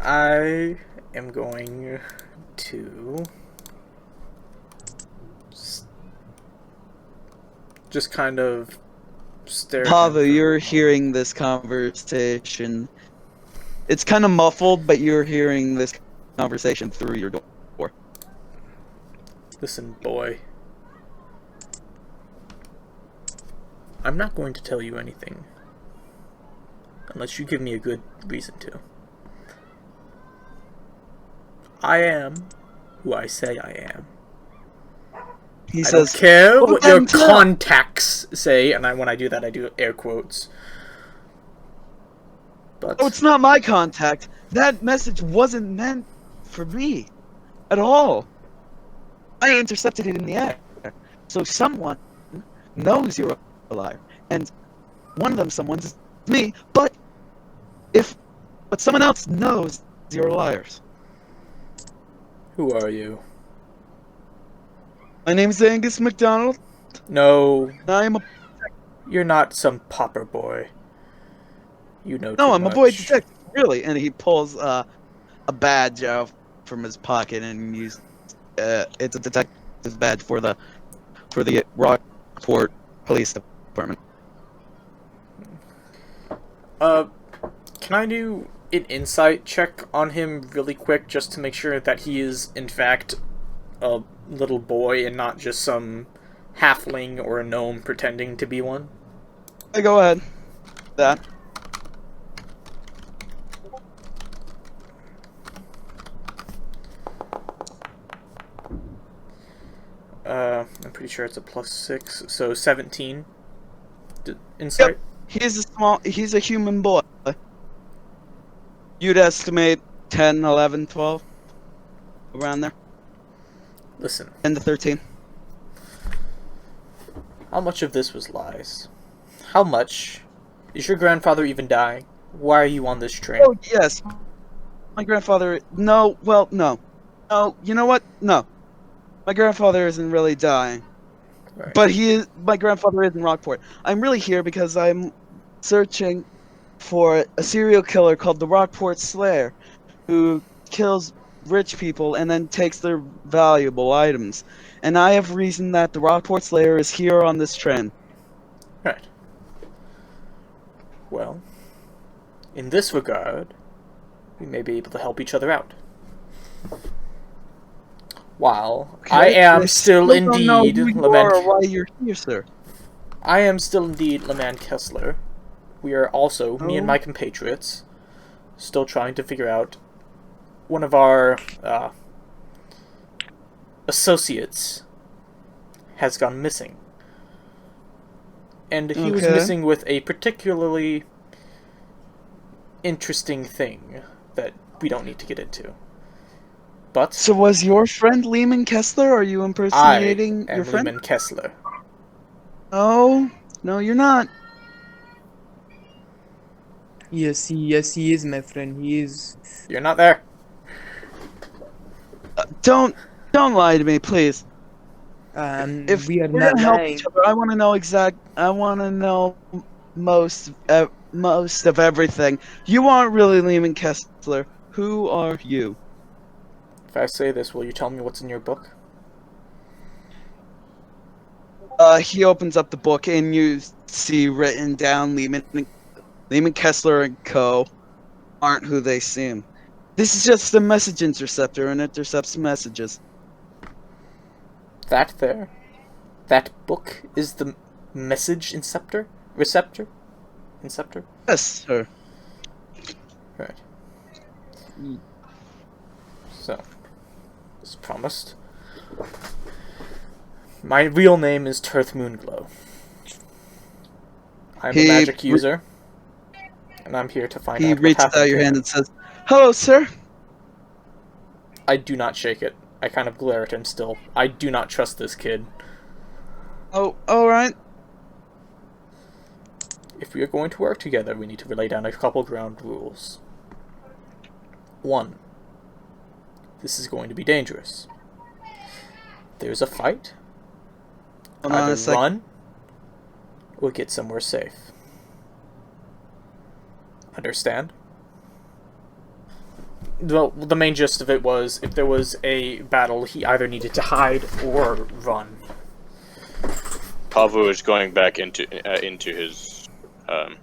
I am going to just kind of stare. Pava, you're hearing this conversation. It's kind of muffled, but you're hearing this conversation through your door. Listen, boy. I'm not going to tell you anything unless you give me a good reason to. I am who I say I am. He I says, don't care "Well, what your then tell." contacts say, and when I do that, I do air quotes. But "Oh, it's not my contact. That message wasn't meant for me at all. I intercepted it in the air. So someone knows you're a liar. And one of them, someone's me, but someone else knows you're liars. who are you? My name's Angus McDonald. No, I'm a you're not some pauper boy. You know. no, too I'm a boy much. detective, really." And he pulls a badge out from his pocket and uses it's a detective badge for the Rockport Police Department. Can I do an insight check on him really quick just to make sure that he is, in fact, a little boy and not just some halfling or a gnome pretending to be one? Hey, go ahead. That. I'm pretty sure it's a +6, so 17. Insight? Yep. He's a human boy. You'd estimate 10, 11, 12. Around there. Listen, 10 to 13. how much of this was lies? How much? Is your grandfather even dying? Why are you on this train? Oh, yes. My grandfather... No, well, no. No, you know what? No. My grandfather isn't really dying. Right. But my grandfather is in Rockport. I'm really here because I'm searching for a serial killer called the Rockport Slayer, who kills rich people and then takes their valuable items. And I have reason that the Rockport Slayer is here on this train. Right. Well, in this regard, we may be able to help each other out. While I am still don't know indeed who you are or Lament. why you're here, sir. I am still indeed Lemand Kessler. We are also, me and Oh. my compatriots, still trying to figure out one of our associates has gone missing. And he was Okay. missing with a particularly interesting thing that we don't need to get into. But So was your friend Lehman Kessler? Or are you I impersonating am your friend? Lehman Kessler. No, you're not. Yes, he is, my friend. He is. You're not there. Don't lie to me, please. If We are we're not gonna help lying. each other, I want to know I want to know most of everything. You aren't really Lehman Kessler. Who are you? If I say this, will you tell me what's in your book? He opens up the book and you see written down Lehman Kessler and Co. aren't who they seem. This is just a message interceptor and intercepts messages. That there? That book is the message inceptor? Receptor? Inceptor? Yes, sir. Right. So, as promised, my real name is Tirth Moonglow. I'm a magic user, and I'm here to find He out what reaches happened out your to hand him. and says, "Hello, sir." I do not shake it. I kind of glare at him still. I do not trust this kid. Oh, all right. If we are going to work together, we need to lay down a couple ground rules. 1. This is going to be dangerous. If there's a fight, Hold on either a second. run or get somewhere safe. Understand? Well, the main gist of it was, if there was a battle, he either needed to hide or run. Pavu is going back into his cart,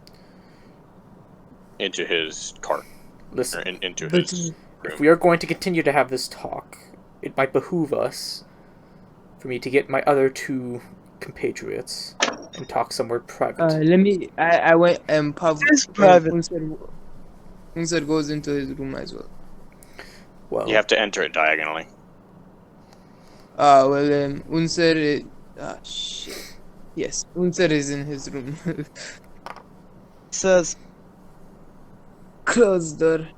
or Listen, into But his if room. we are going to continue to have this talk, it might behoove us for me to get my other two compatriots and talk somewhere private. let me. I went. It's private. Unser goes into his room as well. Well, You have to enter it diagonally. Unser. Shit. Yes, Unser is in his room. Says, Close door.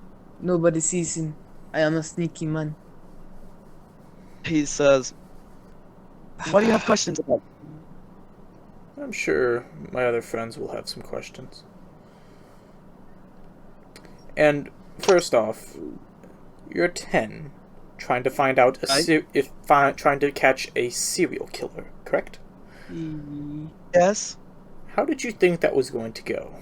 Nobody sees him. I am a sneaky man. he says, "What do you have questions about?" I'm sure my other friends will have some questions. And first off, you're 10, trying to find out trying to catch a serial killer, correct? Yes. How did you think that was going to go?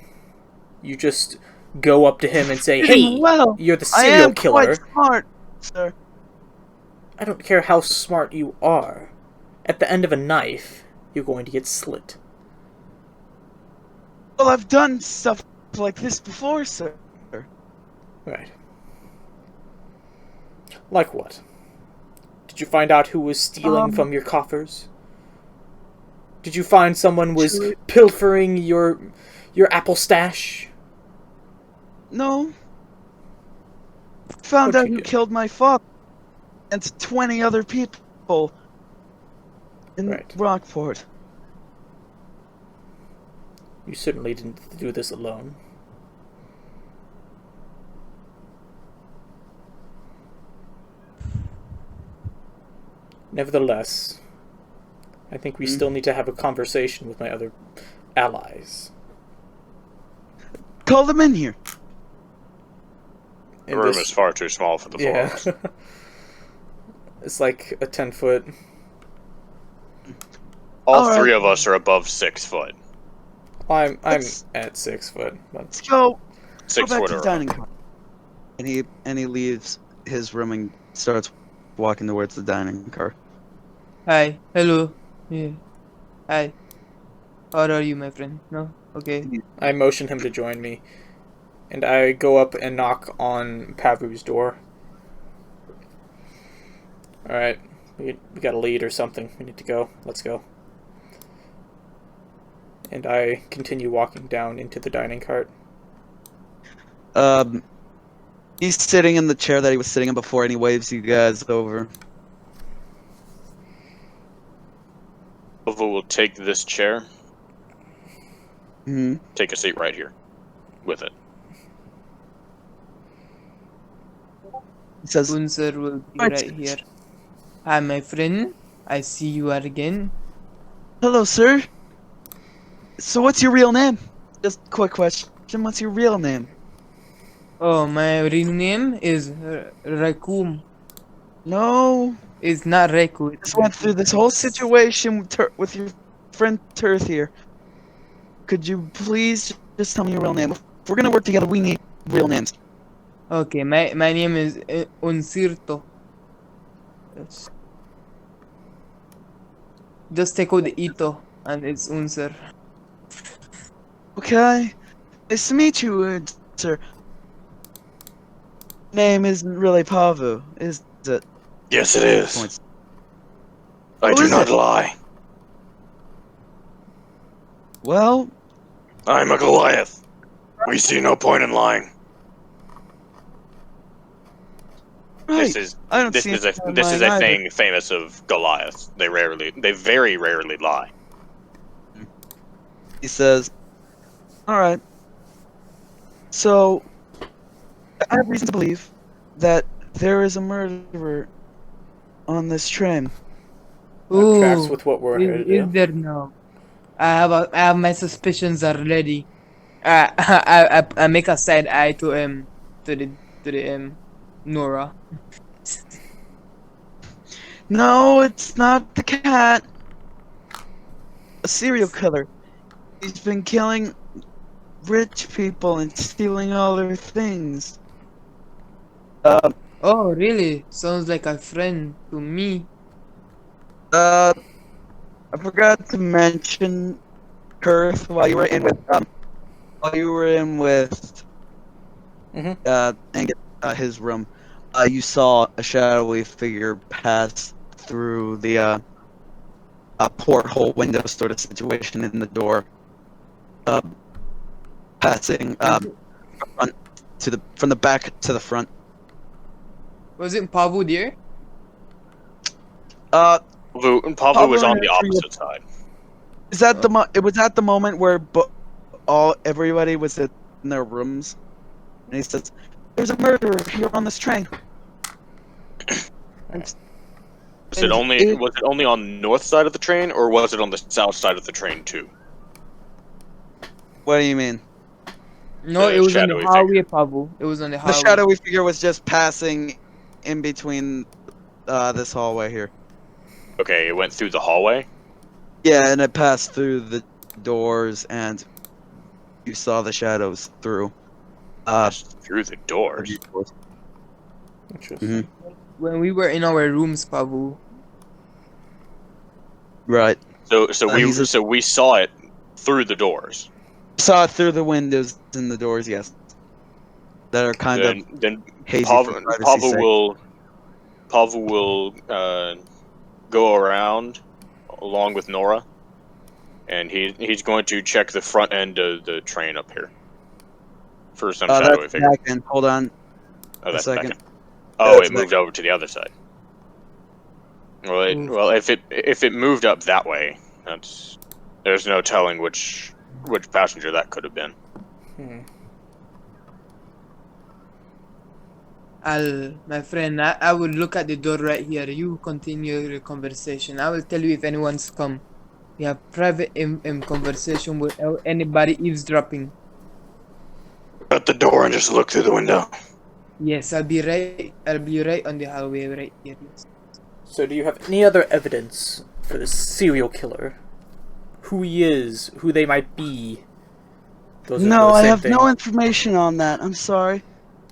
You just go up to him and say, "Hey, Well, you're the I serial am killer." quite smart, sir. I don't care how smart you are. At the end of a knife, you're going to get slit. Well, I've done stuff like this before, sir. Right. Like what? Did you find out who was stealing from your coffers? Did you find someone was Actually- pilfering your apple stash? No. Found What'd out you who get? killed my father and 20 other people in Right. Rockport. You certainly didn't do this alone. Nevertheless, I think we still need to have a conversation with my other allies. Call them in here. The And room this- is far too small for the four yeah. of us. It's like a 10-foot. All All right. three of us are above 6 foot. I'm Let's- at 6 foot. But Let's go. 6 Go back foot to the or dining car. And he leaves his room and starts walking towards the dining car. Hi. Hello. Yeah. Hi. How are you, my friend? No? Okay. I motion him to join me, and I go up and knock on Pavu's door. Alright, we got a lead or something. We need to go. Let's go. And I continue walking down into the dining cart. He's sitting in the chair that he was sitting in before, and he waves you guys over. Pavel will take this chair, Hmm. take a seat right here with it. He says, Unser will be Right. right here. Hi, my friend. I see you are again. "Hello, sir. So, what's your real name? Just a quick question. What's your real name?" Oh, my real name is Rakum. No. It's not Reku. It's Just went through this whole situation with your friend Turth here. Could you please just tell me your real name? If we're gonna work together, we need real names. Okay, my name is Unsirto. Yes. Just take out the Ito, and it's Unser. Okay. Nice to meet you, sir. Name isn't really Pavu, is it? Yes, it is. Points. I Who do is not it? lie. Well, I'm a Goliath. We see no point in lying. right. This is I don't this see is any a point this is lying a either. thing famous of Goliaths. They very rarely lie. He says, "Alright. So, I have reason to believe that there is a murderer on this train." That tracks Ooh, with what we're here to is do. there now? I have my suspicions already. I make a side eye to the Nora. No, it's not the cat. A serial killer. He's been killing rich people and stealing all their things. Oh, really? Sounds like a friend to me. I forgot to mention Kurth while you were in with Mhm. his room. You saw a shadowy figure pass through the porthole window sort of situation in the door. Passing from the back to the front. Was it Pavu dear? Pavel was on the opposite side. Is that it was at the moment where everybody was in their rooms, and he says, "There's a murderer here on this train." Was it only on the north side of the train, or was it on the south side of the train too? What do you mean? No, The it was on the shadowy highway, Pavu. It was on the The highway. shadowy figure was just passing in between this hallway here. Okay, it went through the hallway. Yeah, and it passed through the doors, and you saw the shadows through. Through the doors. Interesting. When we were in our rooms, Pavu. Right. So we saw it through the doors. Saw it through the windows and the doors, yes. That are kind of Then hazy for privacy's sake. Pavel will go around along with Nora, and he's going to check the front end of the train up here for some shadowy That's figure. back end. Hold on Oh, a that's second. back end. Oh, That's it moved over to the other side. Well, Move. well, if it moved up that way, there's no telling which passenger that could have been. Hmm. My friend, I will look at the door right here. You continue your conversation. I will tell you if anyone's come. We have private conversation without anybody eavesdropping. Shut the door and just look through the window. Yes, I'll be right on the hallway right here. Yes. So, do you have any other evidence for this serial killer? Who he is, who they might be? Those are No, the I same have thing. no information on that. I'm sorry.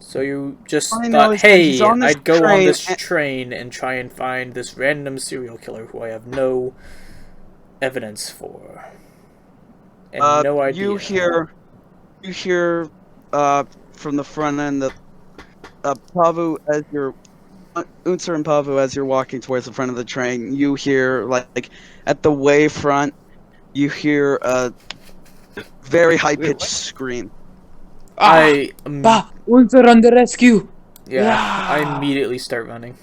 So you just All I know thought, is that he's hey, on this I'd go on train this and- train and try and find this random serial killer who I have no evidence for. And no idea. You hear from the front end that Pavu, as you're Unser and Pavu, as you're walking towards the front of the train, you hear like at the way front, you hear a very high pitched scream. I Unser on the rescue! I immediately start running.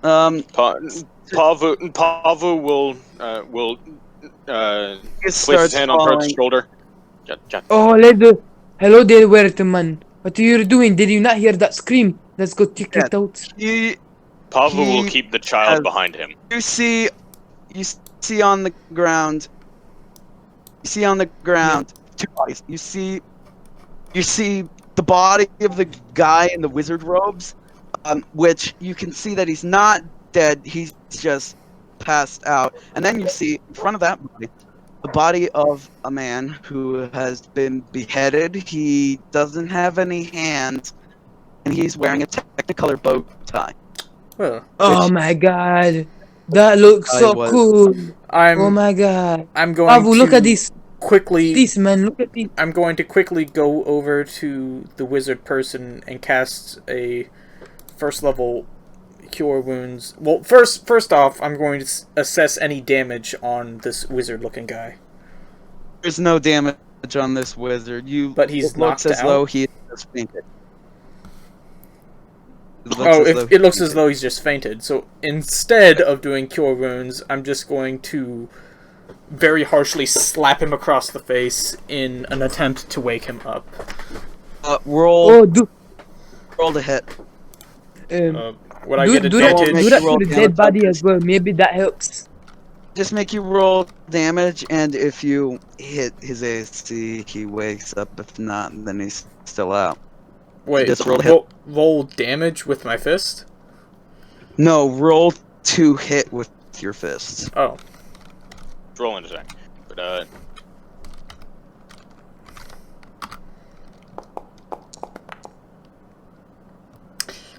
Um, Pavu will He place his starts hand on Perth's falling. shoulder. Oh, hello there, Wertman. What are you doing? Did you not hear that scream? Let's go check it out. Pavu will He keep the child has- behind him. You see on the ground. You see on the ground two bodies. You see the body of the guy in the wizard robes, which you can see that he's not dead. He's just passed out. And then you see in front of that body, the body of a man who has been beheaded. He doesn't have any hands, and he's wearing a Technicolor bow tie. Well, Oh my god. That looks I so was- cool. I'm Oh my god. I'm going Pavu, to look at this. quickly. This, man. Look at this. I'm going to quickly go over to the wizard person and cast a first level cure wounds. Well, first off, I'm going to assess any damage on this wizard looking guy. There's no damage on this wizard. But he's it looks knocked as out? though he has fainted. It looks as though he's just fainted. So instead of doing cure wounds, I'm just going to very harshly slap him across the face in an attempt to wake him up. Roll Oh, do to hit. Would I do, get do that, advantage? do that Roll to the damage. dead body as well. Maybe that helps. Just make you roll damage, and if you hit his AC, he wakes up. If not, then he's still out. Wait, just roll to hit. roll damage with my fist? No, roll to hit with your fists. Oh. Roll in a sec. But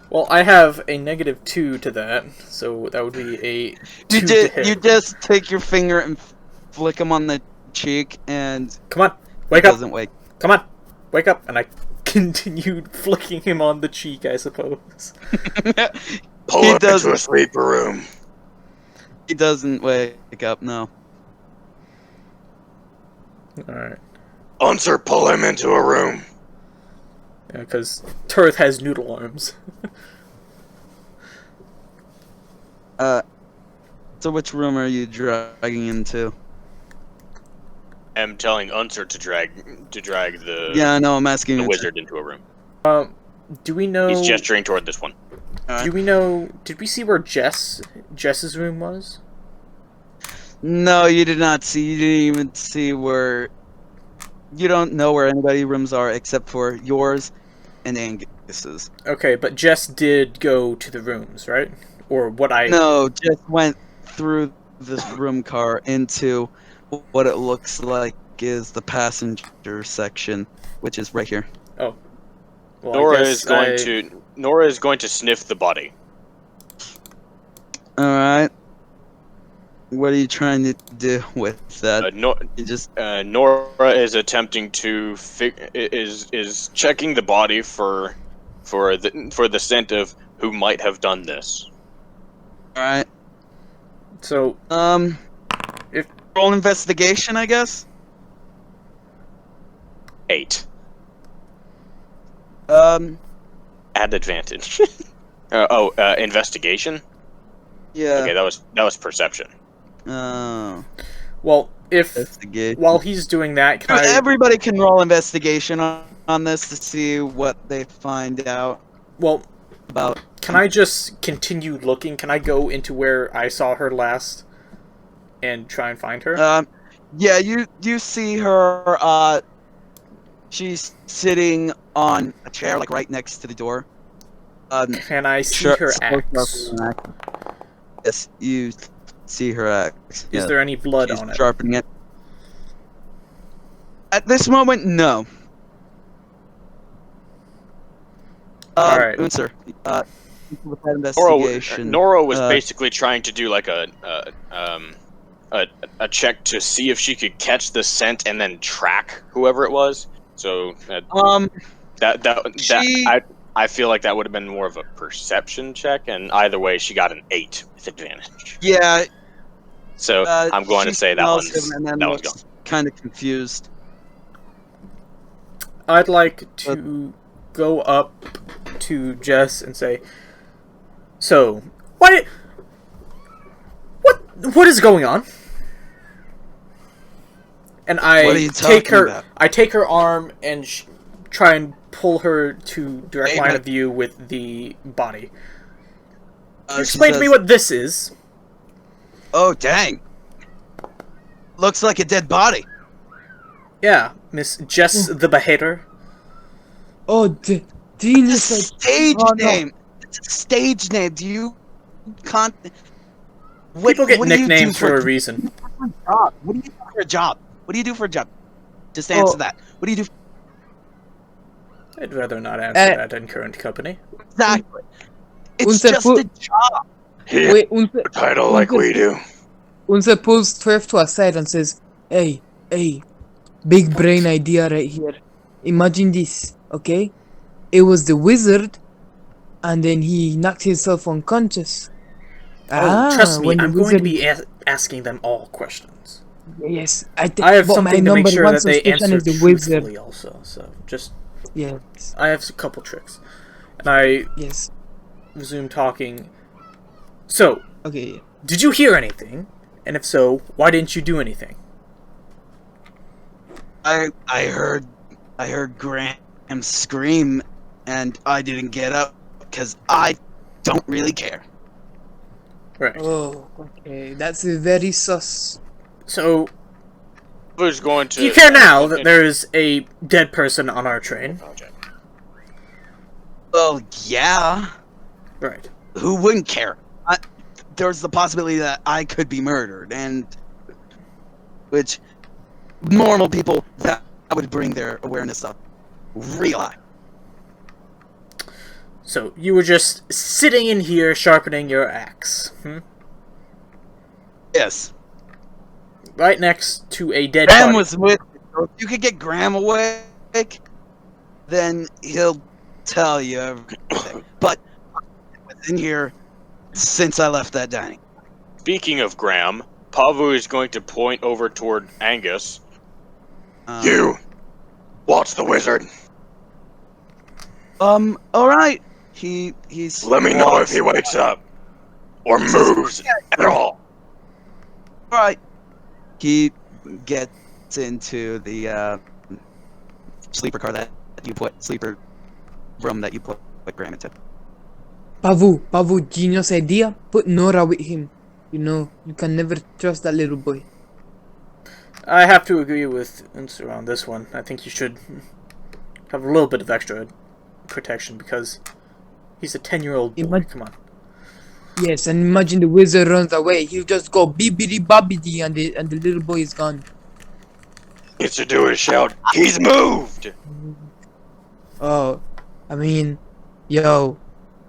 Well, I have a -2 to that, so that would be a 2 to hit. You just take your finger and flick him on the cheek, and Come on, wake he up! doesn't wake. Come on, wake up! And I continued flicking him on the cheek, I suppose. pull He up into doesn't- a sleeper room. He doesn't wake up. No. Alright. Unser, pull him into a room. Yeah, because Turth has noodle arms. So which room are you dragging into? I'm telling Unser to drag the Yeah, I know. I'm asking the you. wizard into a room. Do we know... He's gesturing toward this one. Do we know... Did we see where Jess's room was? No, you did not see. You didn't even see where. You don't know where anybody's rooms are except for yours and Angus's. Okay, but Jess did go to the rooms, right? Or what I... No, just went through this room car into what it looks like is the passenger section, which is right here. Oh. Well, I Nora guess is going to sniff the body. All right. What are you trying to do with that? You just Nora is attempting to is checking the body for the scent of who might have done this. all right. So, If roll investigation, I guess. 8. Um, Add advantage. Investigation. yeah. Okay, that was perception. Oh, well, if... investigation. While he's doing that, can I... Everybody can roll investigation on this to see what they find out Well, about. can I just continue looking? Can I go into where I saw her last and try and find her? Yeah, you see her. She's sitting on a chair, like right next to the door. Can I see Sure- her sure, axe? Yes, you see her axe. Is Yeah, there any blood she's on it? sharpening it. At this moment, no. Alright. Unser, with that investigation. Nora was uh, basically trying to do like a check to see if she could catch the scent and then track whoever it was. So She- I feel like that would have been more of a perception check, and either way, she got an 8 with advantage. Yeah. So I'm going to say that smells one's him and then that one's gone. looks kind of confused. I'd like to go up to Jess and say, so, what is going on? And I What are you take talking her. about? I take her arm and try and pull her to direct Hey, line man. of view with the body. She Explain to me says, what this is. Oh, dang. Looks like a dead body. Yeah, Miss Jess the Behater. Oh, Dean It's a is like, stage oh, no. name. It's a stage name. Do you can't? People get what do you do nicknames for a reason. job? What do you do for a job? What do you do for a job? Just answer Oh. that. What do you do? I'd rather not answer that in current company. Exactly. It's Unser just pu- a job. He Wait, Unser, title like we do. Unser pulls Trev to a side and says, hey, big brain idea right here. Imagine this, okay? It was the wizard, and then he knocked himself unconscious. Oh, trust me, when the I'm going to wizard- be asking them all questions. Yes, I have but something my to make number sure one that they suspicion answer is the wizard. truthfully also, so just... Yes, I have a couple tricks. And I yes. resume talking. So, Okay. did you hear anything? And if so, why didn't you do anything? I heard Graham scream, and I didn't get up because I don't really care. Right. Oh, okay. That's very sus. So, Who's going to? do you care now that there is a dead person on our train? Well, yeah. Right. Who wouldn't care? There's the possibility that I could be murdered, and which normal people that would bring their awareness up real high. So, you were just sitting in here sharpening your axe. Yes. Right next to a dead Graham body. was with me, so if you could get Graham awake, then he'll tell you everything. But I was in here since I left that dining. Speaking of Graham, Pavu is going to point over toward Angus. Um, Watch the wizard. All right. He's. Let me know if he wakes up or moves at all. All right. He gets into the sleeper room that you put Graham into. Pavu, genius idea. Put Nora with him. You know, you can never trust that little boy. I have to agree with Unser on this one. I think you should have a little bit of extra protection because he's a 10-year-old boy. Come on. Yes, and imagine the wizard runs away. He'll just go bibbidi bobbidi, and the little boy is gone. Gets to do is shout, "He's moved!" Oh, I mean, yo,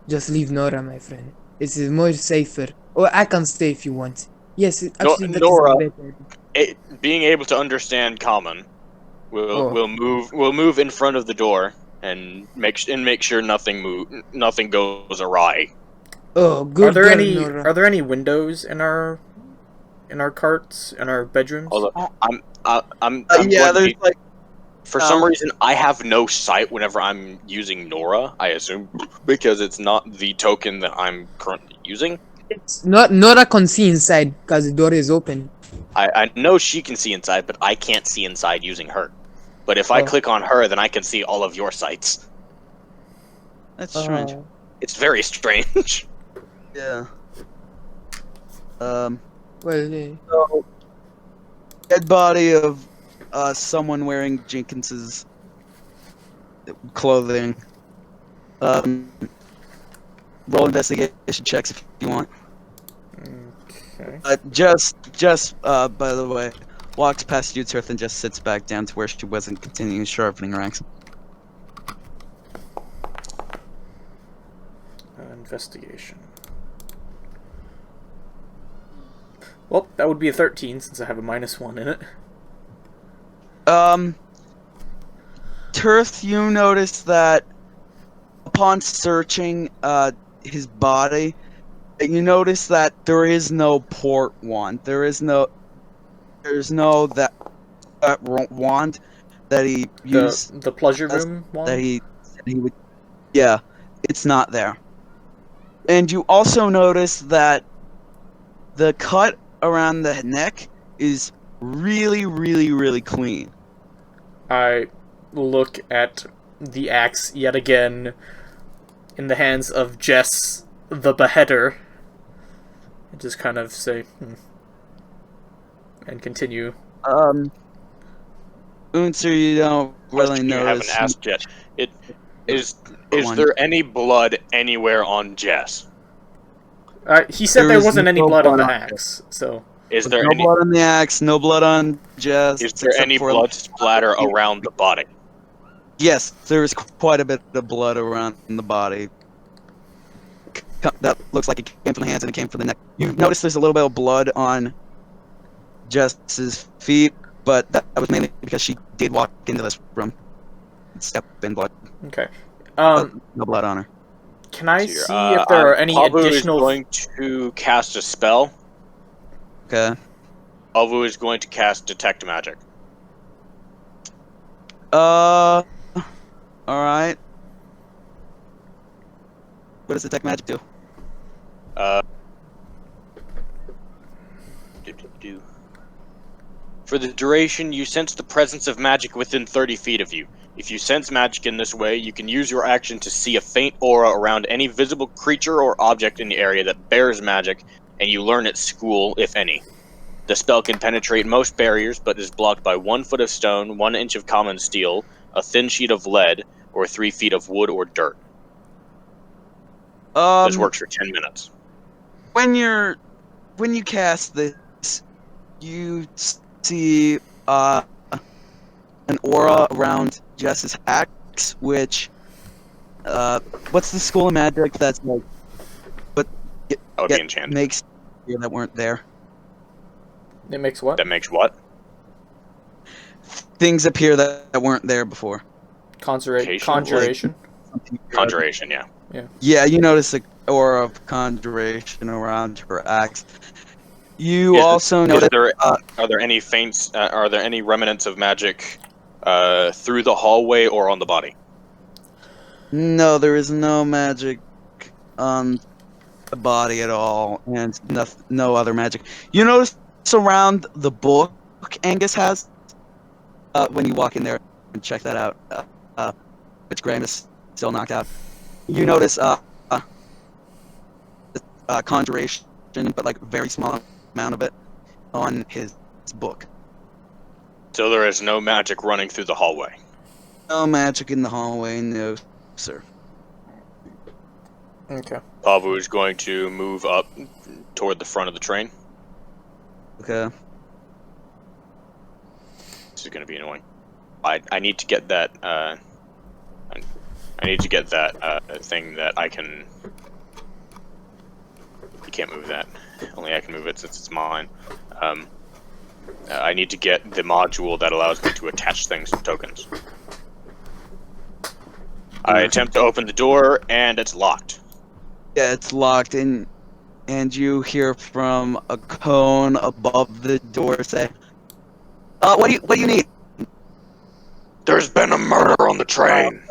just leave Nora, my friend. This is more safer. Or I can stay if you want. Yes, actually, that is Nora. better. Being able to understand common, will move in front of the door and make sure nothing goes awry. Oh, good Are girl, there any windows in our carts, in our bedrooms? Although I'm Yeah, going to there's be- like. for some reason I have no sight whenever I'm using Nora. I assume because it's not the token that I'm currently using. It's not Nora can see inside because the door is open. I know she can see inside, but I can't see inside using her. But if I Oh. click on her, then I can see all of your sites. That's strange. It's very strange. Yeah. Well, So, dead body of someone wearing Jenkins's clothing. Roll investigation checks if you want. Okay. Just by the way, walks past you, Tirth, and just sits back down to where she wasn't continuing sharpening her axe. Investigation. Well, that would be a 13 since I have a -1 in it. Tirth, you notice that upon searching his body, you notice that there is no port wand. There's no that wand that he used. The pleasure That's- room one? That he would. Yeah, it's not there. And you also notice that the cut around the neck is really, really, really clean. I look at the axe yet again in the hands of Jess the Beheader. And just kind of say, and continue. Unser, you don't really Question you haven't notice. asked yet. Is one. there any blood anywhere on Jess? He said There there is wasn't any no blood on blood the on axe, so... Is there no any blood on the axe, no blood on Jess. is there except any for- blood splatter around the body? Yes, there is quite a bit of blood around the body. That looks like it came from the hands and it came from the neck. You notice there's a little bit of blood on Jess's feet, but that was mainly because she did walk into this room and step in blood. Okay. But no blood on her. Can I Here, see if there are any Pavu additional... is going to cast a spell. Okay. Pavu is going to cast Detect Magic. Alright. What does Detect Magic do? For the duration, you sense the presence of magic within 30 feet of you. If you sense magic in this way, you can use your action to see a faint aura around any visible creature or object in the area that bears magic, and you learn its school, if any. The spell can penetrate most barriers, but is blocked by 1 foot of stone, 1 inch of common steel, a thin sheet of lead, or 3 feet of wood or dirt. This works for 10 minutes. When you cast this, you see an aura around Jess's axe, which what's the school of magic that's like That would be enchanted. makes that weren't there. It makes what? That makes what? Things appear that weren't there before. Conjuration? Conjuration, yeah. Yeah, you notice the aura of conjuration around her axe. You Is- also Is notice there, are there any feints? Are there any remnants of magic through the hallway or on the body? no, there is no magic on the body at all, and no other magic. You notice around the book Angus has when you walk in there and check that out, which Graham is still knocked out. You notice conjuration, but like a very small amount of it on his book. So there is no magic running through the hallway. No magic in the hallway, no, sir. Okay. Pavu is going to move up toward the front of the train. Okay. This is going to be annoying. I need to get that. I need to get that thing that I can. You can't move that. Only I can move it since it's mine. I need to get the module that allows me to attach things to tokens. I attempt to open the door, and it's locked. Yeah, it's locked, and you hear from a cone above the door say, what do you need? There's been a murder on the train.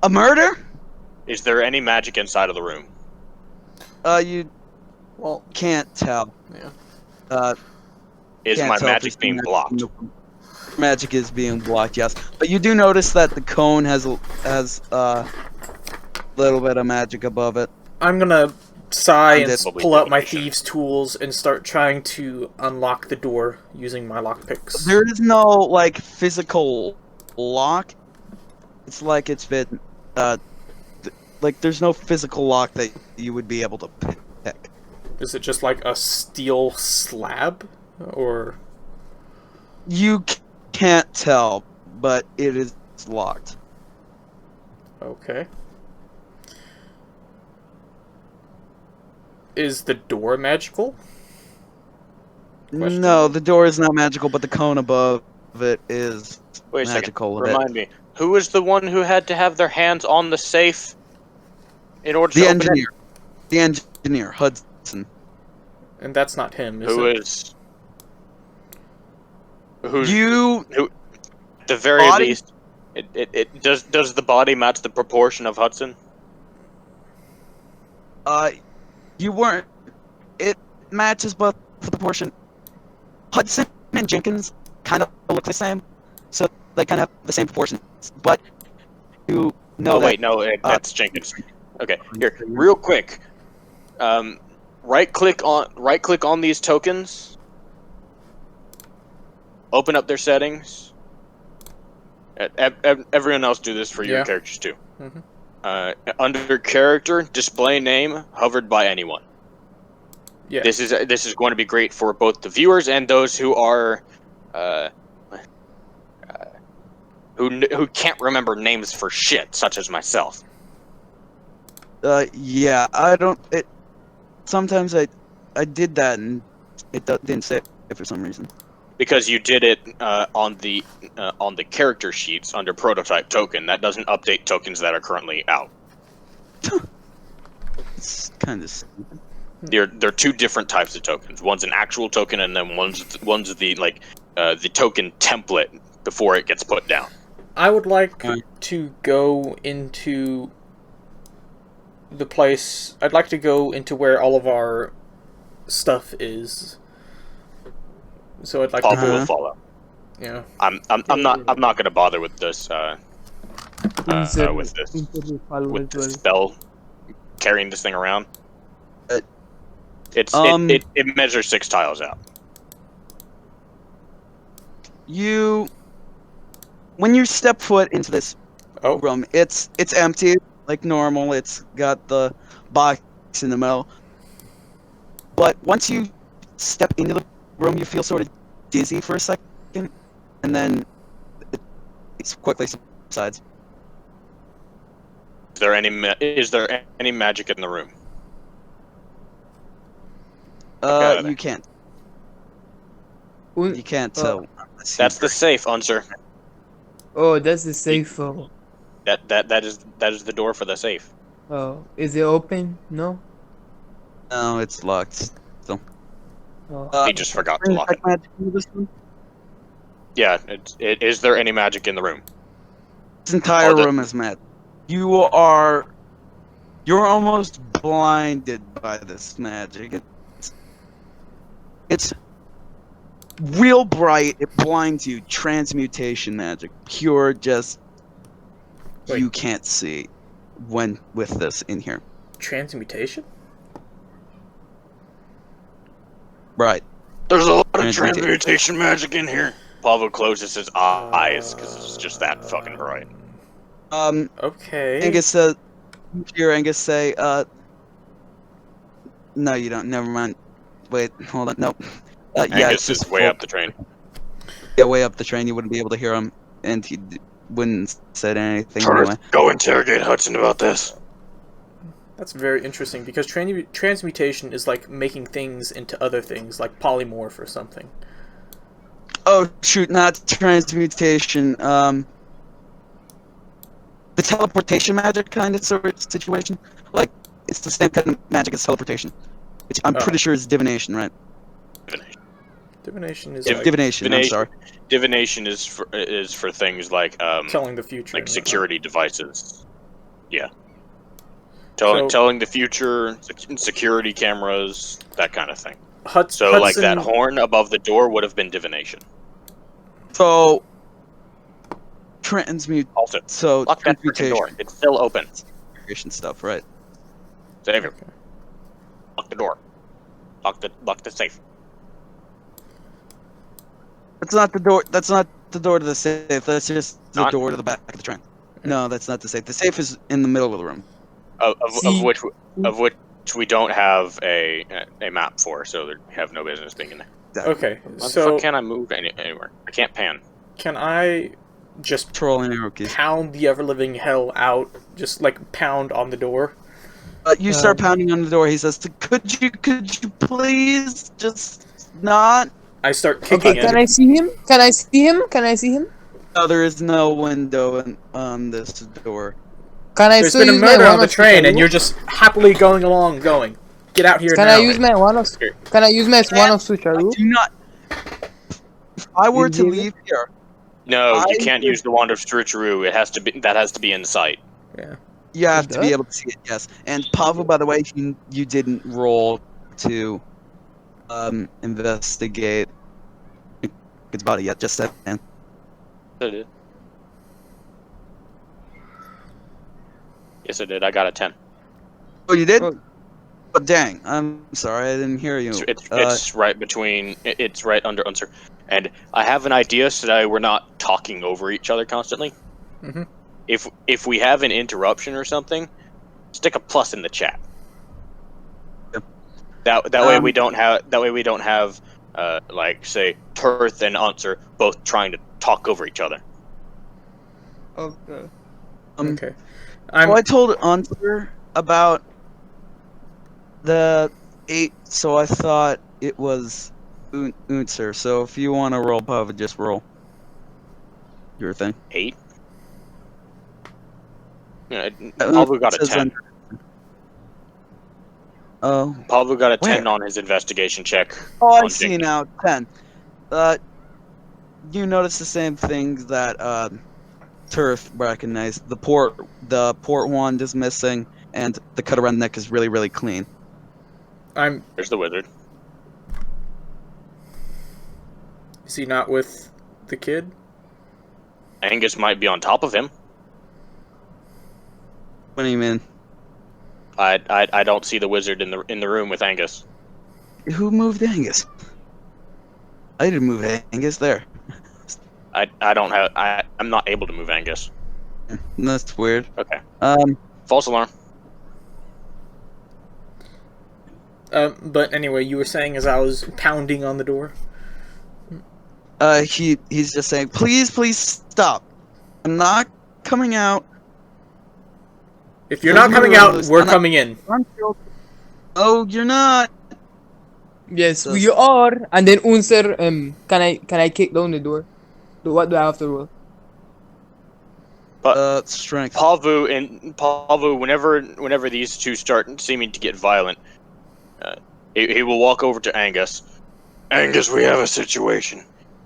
A murder? Is there any magic inside of the room? You Well, can't tell. yeah. Is Can't my tell if magic it's being blocked? Magic is being blocked, yes. But you do notice that the cone has a little bit of magic above it. I'm gonna sigh and That's pull out my probably thieves' tools and start trying to unlock the door using my lockpicks. There is no like physical lock. It's like it's been like there's no physical lock that you would be able to pick. Is it just like a steel slab? Or... You can't tell, but it is locked. Okay. Is the door magical? Question. No, the door is not magical, but the cone above it is Wait a magical. second. Remind me. Who was the one who had to have their hands on the safe in order The to open it? engineer. The engineer, Hudson. And that's not him, is Who it? is? Who's You at the very body? least? It does the body match the proportion of Hudson? you weren't. It matches, but proportion. Hudson and Jenkins kind of look the same, so they kind of have the same proportions. But you know that. Wait, no, that's Jenkins. Okay, here, real quick. Right click on these tokens. Open up their settings. Everyone else do this for your characters too. Mm-hmm. Under character, display name, hovered by anyone. Yeah. This is going to be great for both the viewers and those who are, who can't remember names for shit, such as myself. Yeah, I don't. Sometimes I did that and it didn't say it for some reason. Because you did it on the character sheets under prototype token. That doesn't update tokens that are currently out. It's kind of stupid. They're two different types of tokens. One's an actual token, and then one's the the token template before it gets put down. I would like to go into the place. I'd like to go into where all of our stuff is. So I'd like Paul to. will follow. Yeah. I'm not gonna bother with this with this spell carrying this thing around. It measures 6 tiles out. When you step foot into this Oh. room, it's empty like normal. It's got the box in the middle. But once you step into the room, you feel sort of dizzy for a second, and then it quickly subsides. Is there any magic in the room? You can't. You can't tell. That's the safe, Unser. Oh, that's the safe. Oh, That is the door for the safe. Is it open? No. No, it's locked. So. Oh. He just forgot to lock it. Yeah, is there any magic in the room? This entire room is mad. You're almost blinded by this magic. It's real bright. It blinds you. Transmutation magic, pure. Just Wait. You can't see when with this in here. Transmutation? Right. There's a lot of Transmutation. transmutation magic in here. Pablo closes his eyes because it's just that fucking bright. Okay. Angus here. Angus say, no, you don't. Never mind. Wait, hold on. Nope. Yeah, Angus is way up the train. Yeah, way up the train. You wouldn't be able to hear him, and he wouldn't said anything anyway. Go interrogate Hudson about this. That's very interesting because transmutation is like making things into other things, like polymorph or something. Oh shoot, not transmutation. The teleportation magic kind of sort of situation. Like it's the same kind of magic as teleportation. Which I'm pretty sure is divination, right? Divination is Divination. I'm sorry. Divination is for things like telling the future, like security devices. Yeah. Telling the future, security cameras, that kind of thing. Hudson, like that horn above the door would have been divination. So transmute. Also, So lock that freaking door. It's still open. Transmutation stuff, right? Xavier, lock the door. Lock the safe. That's not the door. That's not the door to the safe. That's just the Not- door to the back of the train. No, that's not the safe. The safe is in the middle of the room. Of which we don't have a map for, so we have no business being in there. Okay, How the so fuck can I move anywhere? I can't pan. can I just Control and arrow keys. pound the ever-living hell out? Just like pound on the door? You start pounding on the door. He says, "Could you please just not?" I start kicking Okay, it. can I see him? Can I see him? Can I see him? No, there is no window on this door. Can I There's still been a use my murder on one the of train, and Switcheroo? you're just happily going along, going. Get out here Can now. I use my one of? Can I use my one of Switcheroo? Do not. If I were to You leave here, No, you I can't would- use the wand of Switcheroo. That has to be in sight. Yeah. you have It to be does? able to see it. Yes. And Pavel, by the way, you didn't roll to investigate his body yet. Just that. I did. Yes, I did. I got a 10. Oh, you did? Oh. Oh, dang. I'm sorry, I didn't hear you. It's right between. It's right under Unser. And I have an idea so that we're not talking over each other constantly. Mm-hmm. If we have an interruption or something, stick a plus in the chat. Yep. That way we don't have like say Turth and Unser both trying to talk over each other. Okay. Okay. I told Unser about the 8, so I thought it was Unser. So if you want to roll Pava, just roll your thing. 8. Yeah, Pablo got a Says 10. under- Oh. Pablo got a 10 Where? on his investigation check. Oh, I on see Jenkins. now. 10. You notice the same things that Turf recognized. The port wand is missing, and the cut around the neck is really, really clean. There's the wizard. Is he not with the kid? Angus might be on top of him. What do you mean? I don't see the wizard in the room with Angus. Who moved Angus? I didn't move Angus there. I'm not able to move Angus. That's weird. Okay. Um. False alarm. But anyway, you were saying as I was pounding on the door. He's just saying, please stop. I'm not coming out. If you're not coming out, we're I'm not- coming in. Oh, you're not. Yes, So- we are. And then Unser, can I kick down the door? What do I have to roll? Strength. Pavu, whenever these two start seeming to get violent, he will walk over to Angus. Angus, we have a situation.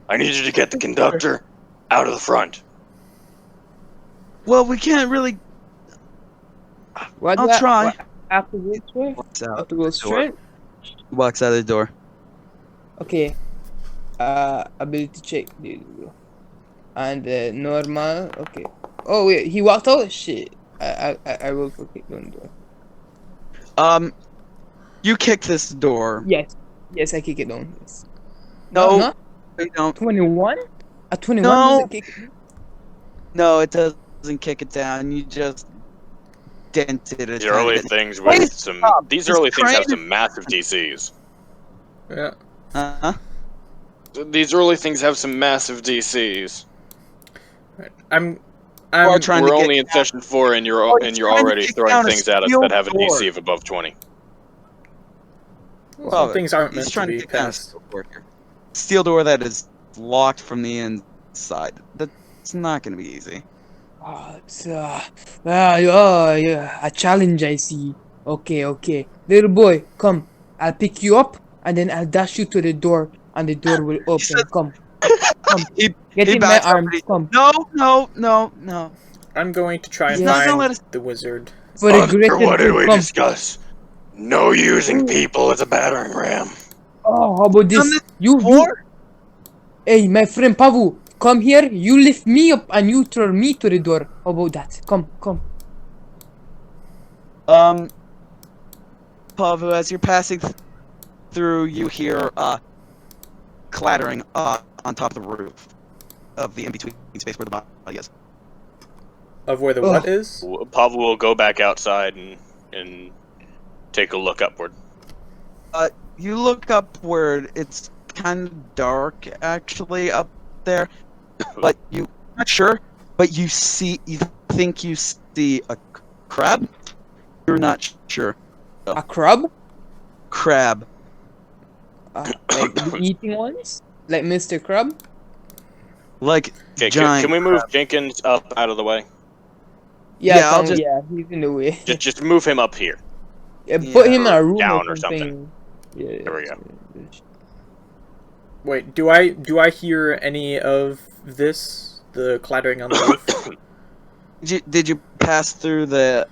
I need you to get the conductor out of the front. Well, we can't really. What do I'll try. What, I have to go straight? Walks I out. have to go straight? Walks out of the door. Okay. Ability check. There you go. And normal. Okay. Oh wait, he walked out. Shit. I will for kick down the door. You kick this door. Yes. Yes, I kick it down. Yes. No, you don't. 21? A 21 No. doesn't kick it? No, it doesn't kick it down. You just dented it. These early things Wait, with some. stop. These This early things have train- some massive DCs. Yeah. Uh-huh. These early things have some massive DCs. I'm are trying We're to only get in session 4, and you're trying to already kick throwing down a things at us steel that have a door. DC of above 20. some things aren't He's meant to trying to be kick down a passed. steel door here. Steel door that is locked from the inside. That's not going to be easy. Oh, it's yeah, a challenge I see. Okay. Little boy, come. I'll pick you up and then I'll dash you to the door and the door will open. said- Come. He Get he in my backs up arms. and he- Come. No. I'm going to try and He's not gonna find let us- the wizard. For the Unser, greater what did good. we Come. discuss? No using people as a battering ram. Oh, how about Done this? this You. before? Hey, my friend Pavu, come here. You lift me up and you throw me to the door. How about that? Come. Pavu, as you're passing through, you hear clattering on top of the roof of the in-between space where the body is. Of where the Ugh. what is? Pavel will go back outside and take a look upward. You look upward. It's kind of dark, actually, up there. But you're not sure. But you think you see a crab? You're not sure. A crab? Crab. Like the eating ones? Like Mr. Crab? Like Okay, giant. can we move Jenkins up out of the way? Yeah, I'll just- yeah, he's in the way. Just move him up here. Yeah, put him in or a room down or or something. something. Yeah. There we go. Wait, do I hear any of this? The clattering on the roof? Did you pass through the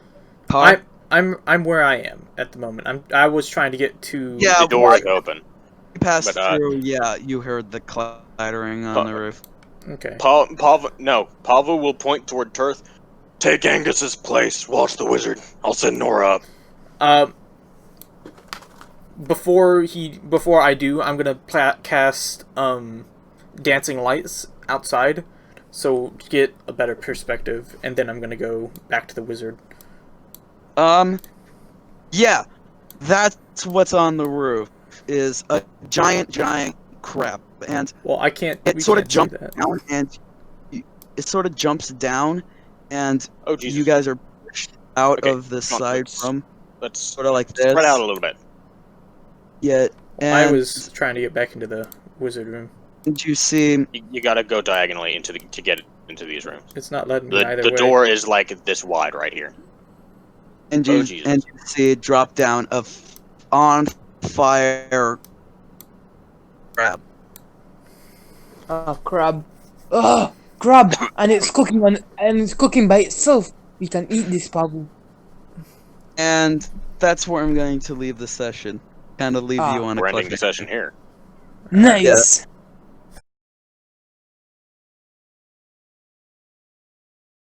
car? I'm where I am at the moment. I was trying to get to Yeah. The door why- is open. passed But, through, yeah, you heard the clattering on the roof. Okay. Pava will point toward Turth. Take Angus's place. Watch the wizard. I'll send Nora up. Before I do, I'm gonna cast dancing lights outside, so to get a better perspective, and then I'm gonna go back to the wizard. Yeah, that's what's on the roof. Is a giant crab, and Well, I can't. it we sort of can't see jumps that. down, and it sort of jumps down, and Oh Jesus! you guys are pushed out Okay, of the come on, side let's- room, Let's sort of like this. spread out a little bit. Yeah, I and was trying to get back into the wizard room. you see, You gotta go diagonally to get into these rooms. It's not letting me The either the way. door is like this wide right here. and Oh, you Jesus. see it drop down on fire crab. Oh, crab. Oh, crab! And it's cooking by itself. We can eat this, Pavu. And that's where I'm going to leave the session. Kind of leave you on a We're ending the cliffhanger. session here. Nice.